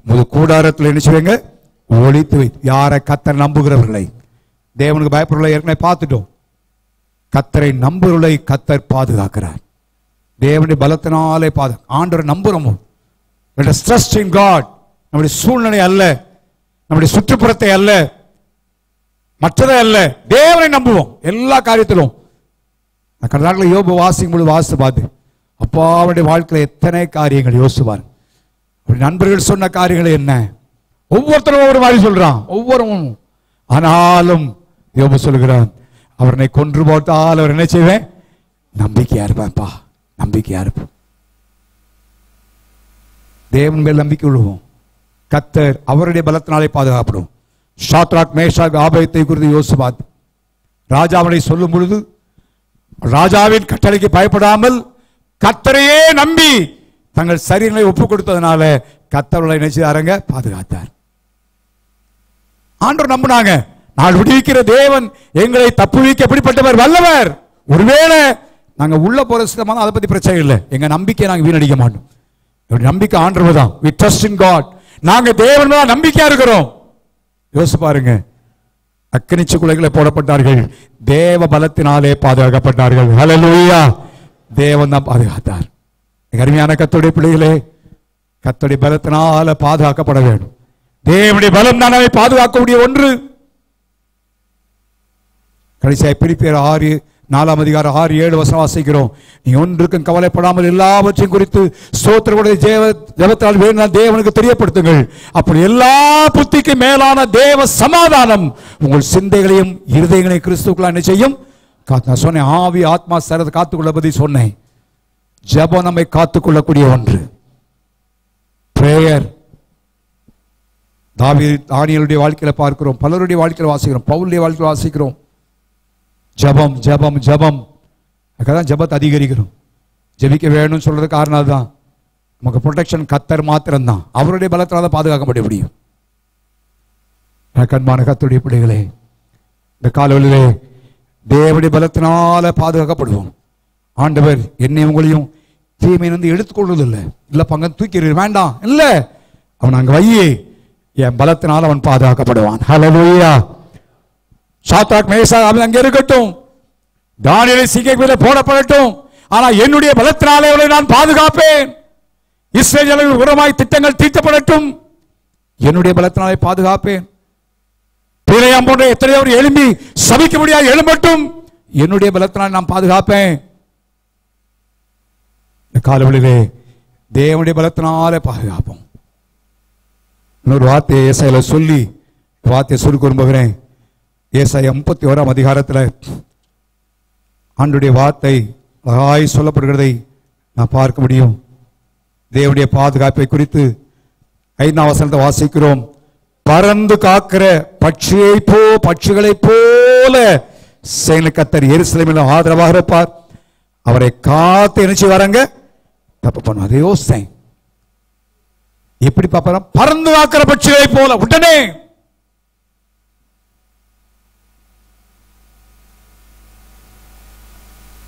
முது கூடாரத்தில் என்ன செய்வீங்க? ஒழித்து வை. யாரை? கர்த்தர் நம்புகிறவர்களை. தேவனுக்கு பயப்படுறவர்களை ஏற்கனவே பார்த்துட்டோம். கர்த்தரை நம்புகிறவர்களை கர்த்தர் பாதுகாக்கிறார். தேவனுடைய பலத்தினாலே ஆண்டவரை நம்புறோமோ, let us trust in God. நம்முடைய சூழ்நிலை அல்ல, நம்முடைய சுற்றுப்புறத்தை அல்ல, மற்றதை அல்ல, தேவனை நம்புவோம் எல்லா காரியத்திலும். கடந்த நாட்களில் யோபு வாசிக்கும் பொழுது வாசித்து பார்த்து, அப்பா அவருடைய வாழ்க்கையில் எத்தனை காரியங்கள் யோசிப்பார். நண்பர்கள் சொன்ன காரியங்கள் என்ன, ஒவ்வொருத்தரும் ஒவ்வொரு மாதிரி சொல்றான், ஒவ்வொருவரும். ஆனாலும் யோபு சொல்கிறான், அவரை கொன்று போட்டால் அவர் என்ன செய்வேன்? நம்பிக்கையா இருப்பேன்ப்பா, நம்பிக்கையா இருப்போம். தேவன் மேல் நம்பிக்கை விழுவோம். கர்த்தர் அவருடைய பலத்தினாலே பாதுகாப்படும். ஷாத்ராக் மேஷாக் ஆபேத்தை குறித்து யோசிப்பார். ராஜாவனை சொல்லும் பொழுது ராஜாவின் கட்டளைக்கு பயப்படாமல் கர்த்தரையே நம்பி தங்கள் சரீரங்களை ஒப்புக் கொடுத்ததுனால கர்த்தர்களை நினைச்சாருங்க, பாதுகாத்தார். ஆண்டவர் நம்பினாங்க, நான் விடுவிக்கிற தேவன் எங்களை தப்புவிக்க எப்படிப்பட்டவர்? வல்லவர். ஒருவேளை நாங்க உள்ள போற சித்தமான அதை பத்தி பிரச்சனை இல்லை, எங்க நம்பிக்கையை நாங்க வீணடிக்க மாட்டோம். நம்பிக்கை ஆண்டவர் தான். we trust in God. நாங்க தேவன் தான் நம்பிக்கையா இருக்கிறோம். யோசிச்சு பாருங்க, அக்கினிச்சு குலைகளை போடப்பட்டார்கள், தேவ பலத்தினாலே பாதுகாக்கப்பட்டார்கள். ஹல்லேலூயா. தேவன் தான் பாதுகாத்தார். அருமையான கர்த்தருடைய பிள்ளைகளே, கர்த்தருடைய பலத்தினால பாதுகாக்கப்பட வேண்டும். தேவனுடைய பலம் தான் நம்மை பாதுகாக்கக்கூடிய ஒன்று. கடைசியாக பிலிப்பியர் 4ஆம் அதிகாரம் 6-7 வசனம் வாசிக்கிறோம். நீ ஒன்றுக்கும் கவலைப்படாமல் எல்லாவற்றையும் குறித்து ஸ்தோத்திரங்களுடைய ஜெபத்தால் வேண்டாம் தேவனுக்கு தெரியப்படுத்துங்கள். அப்படி எல்லா புத்திக்கு மேலான தேவ சமாதானம் உங்கள் சிந்தைகளையும் இருதயங்களையும் கிறிஸ்துக்குள்ள என்ன செய்யும்? நான் சொன்னேன், ஆவி ஆத்மா சரீரத்தை காத்துக்கொள்ள பத்தி சொன்னேன். ஜெபம் நம்மை காத்துக்கொள்ளக்கூடிய ஒன்று. பிரேயர். தானியேலுடைய வாழ்க்கையில பார்க்கிறோம், பலருடைய வாழ்க்கையில வாசிக்கிறோம், பவுலுடைய வாழ்க்கையில வாசிக்கிறோம். ஜபம் ஜபம் ஜபம். அதுதான் ஜபத்தை அதிகரிக்கிறோம். ஜெபிக்க வேணும்னு சொல்றது காரணம் அதுதான். நமக்கு ப்ரொடெக்ஷன் கர்த்தர் மாத்திரம்தான். அவருடைய பலத்தால் தான் பாதுகாக்கப்பட முடியும். கண்பான கர்த்தருடைய பிள்ளைகளே, இந்த காலவெளியிலே தேவனுடைய பலத்தினால பாதுகாக்கப்படுவோம். ஆண்டவர் என்னை உங்களையும் தீமையிலிருந்து எடுத்துக்கொள்வதில்லை. இல்லை பங்க தூக்கி வேண்டாம், இல்லை, அவன் அங்கே வையே, என் பலத்தினால் அவன் பாதுகாக்கப்படுவான். ஹல்லேலூயா. சாத்ராக் மேஷாக் அவன் அங்கே இருக்கட்டும், தானியேலை சிங்கக்குழியிலே போடப்படட்டும், ஆனால் என்னுடைய பலத்தினாலே அவனை நான் பாதுகாப்பேன். இஸ்ரவேலுக்கு விரோதமாய் திட்டங்கள் தீர்க்கப்படட்டும், என்னுடைய பலத்தினாலே பாதுகாப்பேன். பிழையாம் போன்ற எத்தனையோ எழும்பி சபிக்க முடியாது, எழும்பட்டும், என்னுடைய பலத்தினால் நான் பாதுகாப்பேன். இந்த காலவெளியிலே தேவனுடைய பலத்தினாலே பாதுகாப்போம். இன்னொரு வார்த்தையை ஏசாயில சொல்லி வார்த்தையை சொல்லி விரும்புகிறேன். ஏசாயா 31ஆம் அதிகாரத்தில் ஆண்டுடைய வார்த்தை அழகாய் சொல்லப்படுகிறதை நான் பார்க்க முடியும். தேவனுடைய பாதுகாப்பை குறித்து 5ஆம் வசனத்தை வாசிக்கிறோம். பறந்து காக்கிற பட்சிகளை போல சேனை கர்த்தர் எருசலேமில் ஆதரவாக இருப்பார். அவரை காத்து நினைச்சு வராங்க தப்பு பண்ணும். அதே யோசனை எப்படி பார்ப்பாராம்? பறந்து காக்கிற பட்சிகளை போல. உடனே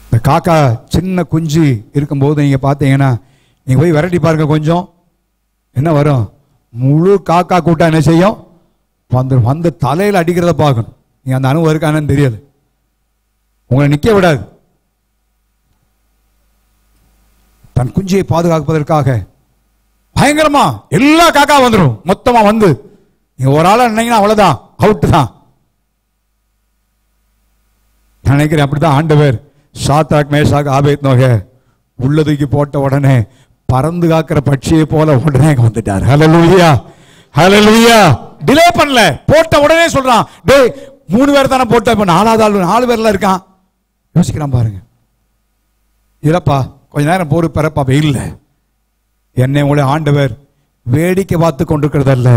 இந்த காக்கா சின்ன குஞ்சு இருக்கும்போது நீங்க பார்த்தீங்கன்னா, நீங்க போய் விரட்டி பாருங்க, கொஞ்சம் என்ன வரும்? முழு காக்கா கூட்டம் என்ன செய்யும்? வந்து தலையில் அடிக்கிறத பார்க்கணும். நீங்க அந்த அனுபவம் இருக்கானு தெரியாது, உங்களை நிக்க விடாது. தன் குஞ்சியை பாதுகாப்பதற்காக பயங்கரமா எல்லா காக்கா வந்துடும், மொத்தமா வந்து நீங்க ஒரு ஆளா நினைங்கன்னா அவ்வளவுதான், அவுட் தான். நினைக்கிறேன் அப்படிதான் ஆண்டவர் சாத்ராக் மேஷாக் ஆபேத்நேகோ உள்ளதுக்கு போட்ட உடனே பறந்து காக்கிற பட்சியை போல உடனே வந்துட்டார். ஹல்லேலூயா, ஹல்லேலூயா. டிலே பண்ணல, போட்ட உடனே சொல்றான், டேய் 3 பேர் தானே போட்ட, இப்ப 4வது ஆள் 4 பேர்ல இருக்கான். யோசிக்கிறான் பாருங்க. இல்லப்பா கொஞ்ச நேரம் போரு பிறப்பா, இல்ல, என்னை உங்களுடைய ஆண்டவர் வேடிக்கை பார்த்து கொண்டிருக்கிறதல்ல,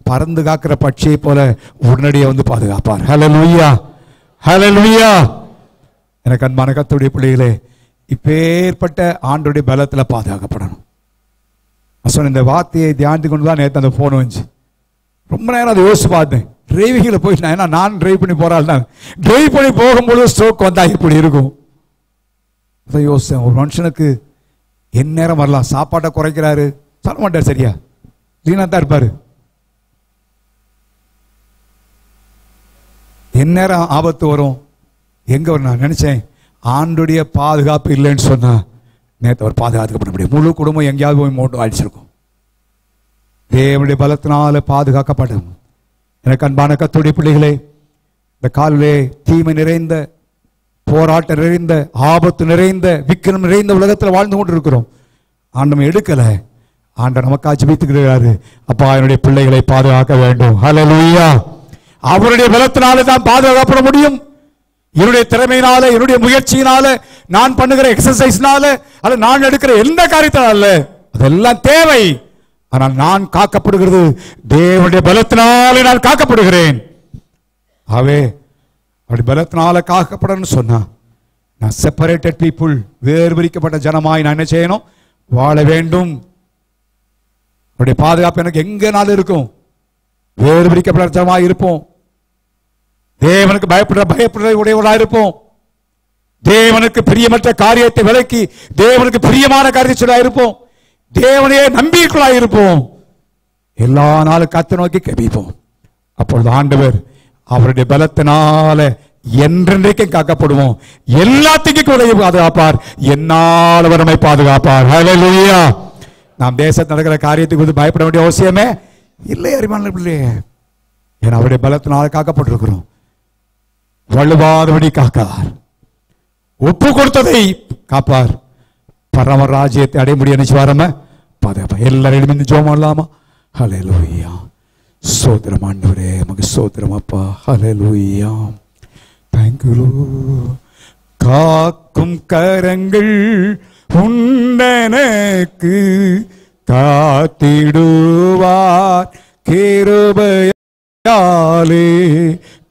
பறந்து காக்கிற பட்சியை போல உடனடியே வந்து பாதுகாப்பார். ஹல்லேலூயா, ஹல்லேலூயா. எனக்கு அன்பான கர்த்தருடைய பிள்ளைகளே, இப்பேற்பட்ட ஆண்டுடைய பலத்துல பாதுகாக்கப்படணும். இந்த வார்த்தையை தியானித்து கொண்டு தான் நேற்று அந்த போன் வந்துச்சு. ரொம்ப நேரம் அதை யோசிச்சு பார்த்தேன். டிரைவிங்கில் போயிட்டேன், ஏன்னா நான் டிரைவ் பண்ணி போறாள் தான். டிரைவ் பண்ணி போகும்போது ஸ்ட்ரோக் வந்தா இப்படி இருக்கும். அதை யோசிச்சேன், ஒரு மனுஷனுக்கு என் நேரம் வரலாம். சாப்பாட்டை குறைக்கிறாரு, சொல்ல மாட்டார், சரியா லீனா தான் இருப்பாரு. என் நேரம் ஆபத்து வரும். எங்க வரும்? நான் நினைச்சேன் ஆண்டுடைய பாதுகாப்பு இல்லைன்னு சொன்னா நேற்று அவர் பாதுகாக்கப்பட முடியும். முழு குடும்பம் எங்கேயாவது போய் மோட்டம் அடிச்சிருக்கும். தேவனுடைய பலத்தினால பாதுகாக்கப்படும். எனக்கு அன்பான கர்த்தருடைய பிள்ளைகளே, இந்த காலிலே தீமை நிறைந்த, போராட்டம் நிறைந்த, ஆபத்து நிறைந்த, விக்கிரம் நிறைந்த உலகத்தில் வாழ்ந்து கொண்டு இருக்கிறோம். ஆண்டவன் எடுக்கல, ஆண்டவர் நமக்காக ஜெபித்துக்கிறாரு. அப்பா என்னுடைய பிள்ளைகளை பாதுகாக்க வேண்டும். ஹல்லேலூயா. அவருடைய பலத்தினால தான் பாதுகாக்கப்பட முடியும். என்னுடைய திறமையினால, என்னுடைய முயற்சியினால, நான் பண்ணுகிற எக்ஸசைஸ்னால, அல்ல நான் எடுக்கிற எந்த காரியத்தினால, அதெல்லாம் தேவை. ஆனால் நான் காக்கப்படுகிறது தேவனுடைய பலத்தினாலே நான் காக்கப்படுகிறேன். ஆவே அப்படி பலத்தினால காக்கப்படணும்னு சொன்னா, நான் செப்பரேட்டட் பீப்புள், வேறு பிரிக்கப்பட்ட ஜனமாய் நான் என்ன செய்யணும்? வாழ வேண்டும். அவருடைய பாதுகாப்பு எனக்கு எங்கனாலும் இருக்கும். வேறு பிரிக்கப்பட்ட ஜனமாய் இருப்போம். தேவனுக்கு பயப்படுற உடையவர்களாக இருப்போம். தேவனுக்கு பிரியமற்ற காரியத்தை விலக்கி தேவனுக்கு பிரியமான காரியத்தை சொல்ல இருப்போம். தேவனையே நம்பிக்கைக்குள்ளாக இருப்போம். எல்லா நாளும் கர்த்தரை நோக்கி கெபிப்போம். அப்பொழுது ஆண்டவர் அவருடைய பலத்தினால என்றென்றைக்கும் காக்கப்படுவோம். எல்லாத்துக்கும் உதவி பாதுகாப்பார். என்னால் அவர் நம்மை பாதுகாப்பார். ஹல்லேலூயா. நாம் தேசத்தில் நடக்கிற காரியத்துக்கு வந்து பயப்பட வேண்டிய அவசியமே இல்லை. அறிவான பிள்ளையே, ஏன்னா அவருடைய பலத்தினால காக்கப்பட்டிருக்கிறோம். வலுவாதபடி காக்கார், ஒப்பு கொடுத்ததை காப்பார். பரம ராஜ்யத்தை அடைய முடிய நினைச்சுவாரம பாதுகாப்பார். எல்லாரும் ஜெபம் பண்ணலாமா? ஹல்லேலூயா. சோத்திரம் ஆண்டவரே, மக சோத்திரம் அப்பா. ஹல்லேலூயா. தேங்க்யூ. காக்கும் கரங்கள் உண்டனக்கு காத்திடுவார் கிருபையாலே.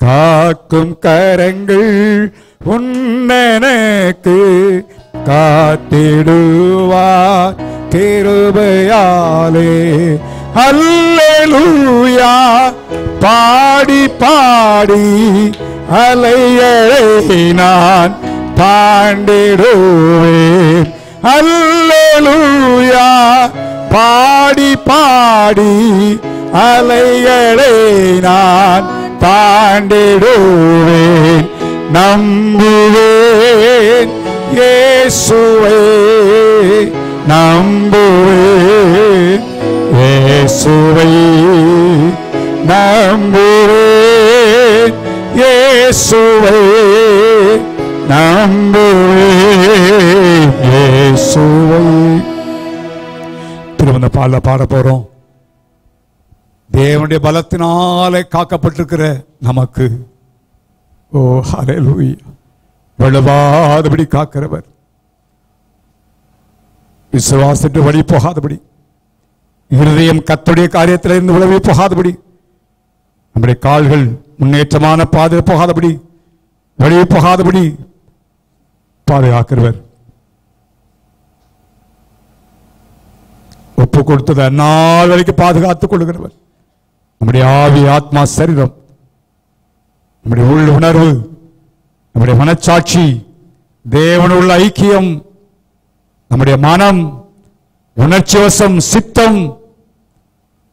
காக்கும் கரங்கள் உன்னனக்கு காத்திடுவார் கிருபையாலே. அல்லேலூயா பாடி பாடி அலைகளை நான் தாண்டிடுவேன். அல்லேலூயா பாடி பாடி அலைகளை நான் தாண்டிடுவேன். நம்புவேன் இயேசுவை, நம்புவேன் இயேசுவை, நம்புவேன் இயேசுவை, நம்புவேன் இயேசுவை. திரும்ப பாட போறோம். தேவனுடைய பலத்தினாலே காக்கப்பட்டிருக்கிற நமக்கு ஓ ஹல்லேலூயா விழுவாதபடி காக்கிறவர், விசுவாசத்து வழி போகாதபடி, இருதயம் கர்த்தருடைய காரியத்தில் இருந்து விளைவி போகாதபடி, நம்முடைய கால்கள் முன்னேற்றமான பாதை போகாதபடி, வழி போகாதபடி பாதுகாக்கிறவர். ஒப்பு கொடுத்தது அந்நாள் வரைக்கும் பாதுகாத்துக் கொள்கிறவர். நம்முடைய ஆவி, ஆத்மா, சரீரம், நம்முடைய உள் உணர்வு, நம்முடைய மனச்சாட்சி, தேவனுள்ள ஐக்கியம், நம்முடைய மனம், உணர்ச்சி வசம், சித்தம்,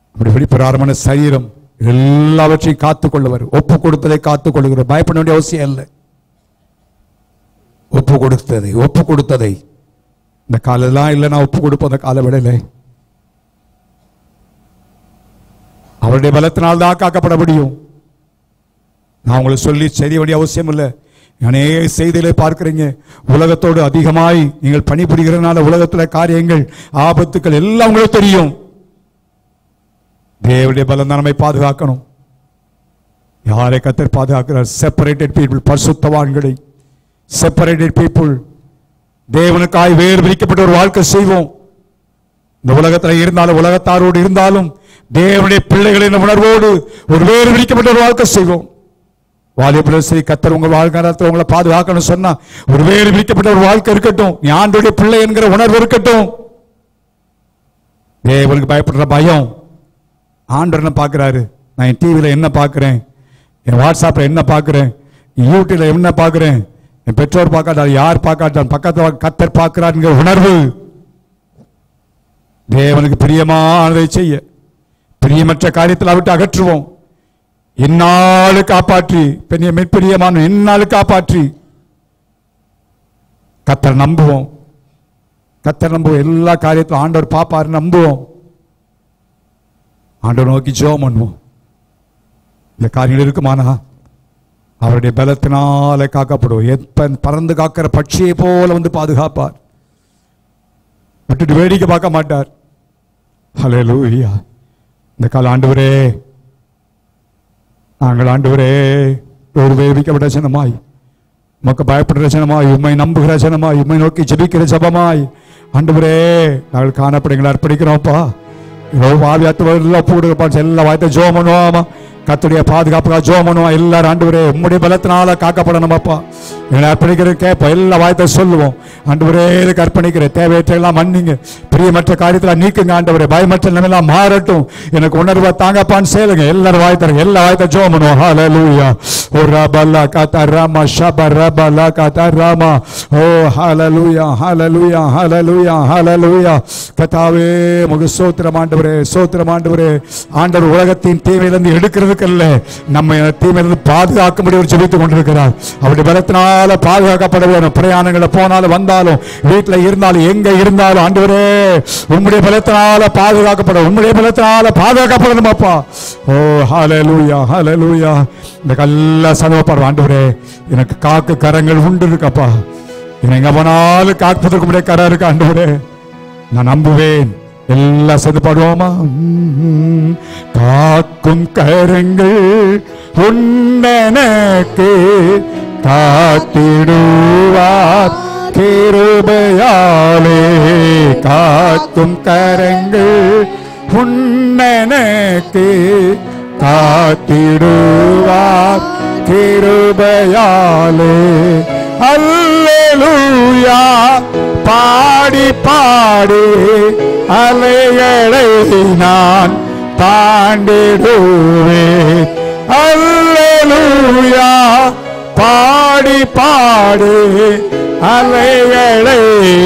நம்முடைய வெளிப்பிரகாரமான சரீரம் எல்லாவற்றையும் காத்துக் கொள்ளுவர். ஒப்பு கொடுத்ததை காத்துக் கொள்ளுகிறார். பயப்பட வேண்டிய அவசியம் இல்லை. ஒப்பு கொடுத்ததை இந்த காலெல்லாம் இல்லை, நான் ஒப்பு கொடுப்பத கால விடலை. அவருடைய பலத்தினால் தான் காக்கப்பட முடியும். நான் உங்களை சொல்லி செய்ய வேண்டிய அவசியம் இல்லை. அநேக செய்திகளை பார்க்கிறீங்க. உலகத்தோடு அதிகமாய் நீங்கள் பணிபுரிகிறதுனால உலகத்தில் காரியங்கள், ஆபத்துக்கள் எல்லாம் உங்களுக்கு தெரியும். தேவனுடைய பலம் தான் நம்மை பாதுகாக்கணும். யாரை கர்த்தர் பாதுகாக்கிறார்? செப்பரேட்டட் பீப்புள், பரிசுத்தவான்களை, செப்பரேட்டட் பீப்புள். தேவனுக்காய் வேறு பிரிக்கப்பட்ட ஒரு வாழ்க்கை செய்வோம். இந்த உலகத்தில் இருந்தாலும், உலகத்தாரோடு இருந்தாலும், தேவனுடைய பிள்ளைகளின் உணர்வோடு ஒரு வேறு பிரிக்கப்பட்ட ஒரு வாழ்க்கை செய்வோம். வாலிபுரசை கர்த்தர் உங்கள் வாழ்க்கை உங்களை பாதுகாக்கணும் சொன்னா ஒரு வேறு பிரிக்கப்பட்ட ஒரு வாழ்க்கை இருக்கட்டும். நீ ஆண்டவருடைய பிள்ளை என்கிற உணர்வு இருக்கட்டும். தேவனுக்கு பயப்படுற பயம். ஆண்டவர் என்ன பார்க்கிறாரு? நான் என் டிவியில என்ன பார்க்கிறேன், என் வாட்ஸ்அப்ல என்ன பார்க்கிறேன், யூடியூப்ல என்ன பார்க்கிறேன், என் பெற்றோர் பார்க்காட்டார், யார் பார்க்காட்டார், பக்கத்தில் கர்த்தர் பார்க்கிறாருங்கிற உணர்வு. தேவனுக்கு பிரியமானதை செய்ய, பிரியமற்ற காரியத்தில் விட்டு அகற்றுவோம். என்னாலு காப்பாற்றி, பிரியமான என்னாலு காப்பாற்றி கர்த்தர் நம்புவோம். எல்லா காரியத்திலும் ஆண்டவர் பாப்பாரு, நம்புவோம். ஆண்டவர் நோக்கி ஜெபம் பண்ணுவோம். இந்த காரியங்கள் இருக்குமானா அவருடைய பலத்தினால காக்கப்படுவோம். பறந்து காக்கிற பட்சியை போல வந்து பாதுகாப்பார். விட்டுட்டு வேடிக்கை பார்க்க மாட்டார். ஹல்லேலூயா. இந்த கால ஆண்டவரே, நாங்கள் ஆண்டவரே ஒரு வேதிக்கப்பட்ட ஜனமாய், உமக்கு பயப்படுற ஜனமாய், உம்மை நம்புகிற ஜனமாய், உம்மை நோக்கி ஜெபிக்கிற ஜபமாய் ஆண்டவரே நாங்கள் காணப்படுங்களை அர்ப்பணிக்கிறோம்ப்பா. எல்லா வாய்த்த ஜெபம் பண்ணுவோமா, கர்த்தருடைய பாதுகாப்புக்காக ஜெபம் பண்ணுவோம். எல்லாரும் ஆண்டவரே உம்முடைய பலத்தினால காக்கப்படணுமாப்பா. எங்களை அர்ப்பணிக்கிறேன் கேட்போம். எல்லா வாய்த்த சொல்லுவோம். ஆண்டவரே இதுக்கு அர்ப்பணிக்கிறேன். தேவையற்றெல்லாம் மன்னிங்க, பிரியமற்ற காரியத்தில் நீக்குங்க ஆண்டவரே. பயமற்ற நிலையெல்லாம் மாறட்டும். எனக்கு உணர்வை தாங்கப்பான்னு சேலுங்க. எல்லாரும் வாய்த்தருங்க. எல்லா வாய்த்த ஜெபம் பண்ணுவோம். ஹல்லேலூயா. ஓ ரபலா காதா ராமா ஷபா ரபலா காதா ராமா. ஓ ஹல்லேலூயா, ஹல்லேலூயா, ஹல்லேலூயா, ஹல்லேலூயா. கர்த்தாவே உமக்கு ஸ்தோத்திரம் ஆண்டவரே, ஸ்தோத்திரம் ஆண்டவரே. ஆண்டவர் உலகத்தின் தீமையிலிருந்து எடுக்கிறதுக்கு அல்ல, நம்ம தீமையிலிருந்து பாதுகாக்கும்படி ஒரு ஜெபித்துக் கொண்டிருக்கிறார். அவருடைய பலத்தினால பாதுகாக்கப்பட வேண்டும். பிரயாணங்களை போனாலும் வந்தாலும், வீட்டில் இருந்தாலும், எங்க இருந்தாலும் ஆண்டவரே உம்முடைய பலத்தினால பாதுகாக்கப்பட, உம்முடைய பலத்தினால பாதுகாக்கப்படணும் அப்பா. ஓ ஹல்லேலூயா, ஹல்லேலூயா. இந்த கல்ல சதவப்படுற ஆண்டவரே எனக்கு காக்கு கரங்கள் உண்டு இருக்கப்பா. எங்க போனாலும் காப்பதற்கு முடிய கரம் இருக்கு ஆண்டவரே. நான் நம்புவேன். எல்லாம் சேர்ந்து பாடுவோமா? காக்கும் கரங்கள் உன்னெனக்கு காத்திடுவார் கிருபையாலே. காக்கும் கரங்கள் உன்னெனக்கு காத்திடுவார் கிருபையாலே. அல்லேலூயா பாடி பாடி அலைகளை நான் தாண்டிடுவேன். அல்லேலூயா. பாடி பாடி அலைகளை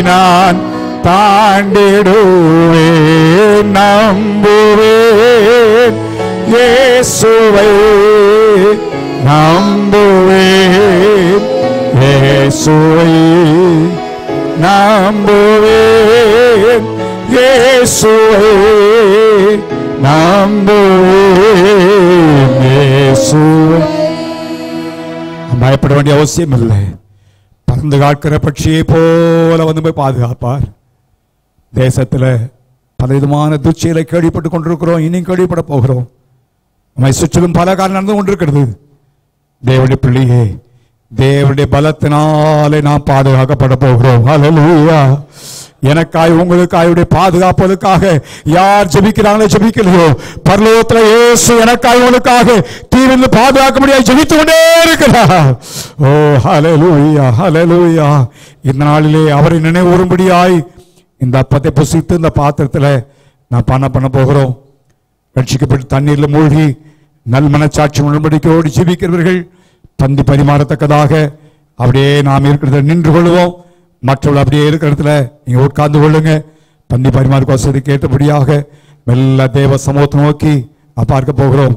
நான் தாண்டிடுவேன். நம்புவேன் இயேசுவை, நம்புவேன் இயேசுவை, நம்புவேன் இயேசுவை, நம்புவேன் இயேசுவை. பயப்பட வேண்டிய அவசியம் இல்லை. பறந்து காக்கிற பட்சியை போல வந்து போய் பாதுகாப்பார். தேசத்துல பலவிதமான துச்சையில கேள்விப்பட்டு கொண்டிருக்கிறோம், இனியும் கேள்விப்பட போகிறோம். நம்மை சுற்றிலும் பல காரணம் நடந்து கொண்டிருக்கிறது. தேவனுடைய பிள்ளையே, தேவனுடைய பலத்தினாலே நாம் பாதுகாக்கப்பட போகிறோம். ஹல்லேலூயா. எனக்காய் உங்களுக்காய் பாதுகாப்பதற்காக யார் ஜெபிக்கிறாங்களோ ஜெபிக்கலையோ, பரலோகத்தில் இயேசு எனக்காய் உங்களுக்காக தீவிர பாதுகாக்க முடியாது ஜெபித்து கொண்டே இருக்கிறார். ஓ ஹல்லேலூயா, ஹல்லேலூயா. இந்த நாளிலே அவரை நினைவுறும்படியாய் இந்த அப்பத்தை புசித்து இந்த பாத்திரத்தில் நான் பண்ண போகிறோம். ரட்சிக்கப்பட்டு தண்ணீரில் மூழ்கி நல் மனச்சாட்சி உடன்படிக்கையோடு ஜெபிக்கிறவர்கள் பந்தி பரிமாறத்தக்கதாக அப்படியே நாம் இருக்கிறத நின்று கொள்வோம். மற்றவர்கள் அப்படியே இருக்கிற இடத்துல நீங்க உட்கார்ந்து கொள்ளுங்க. பந்தி பரிமாறு வசதி கேட்டபடியாக மெல்ல தேவ சமூகத்தை நோக்கி பார்க்க போகிறோம்.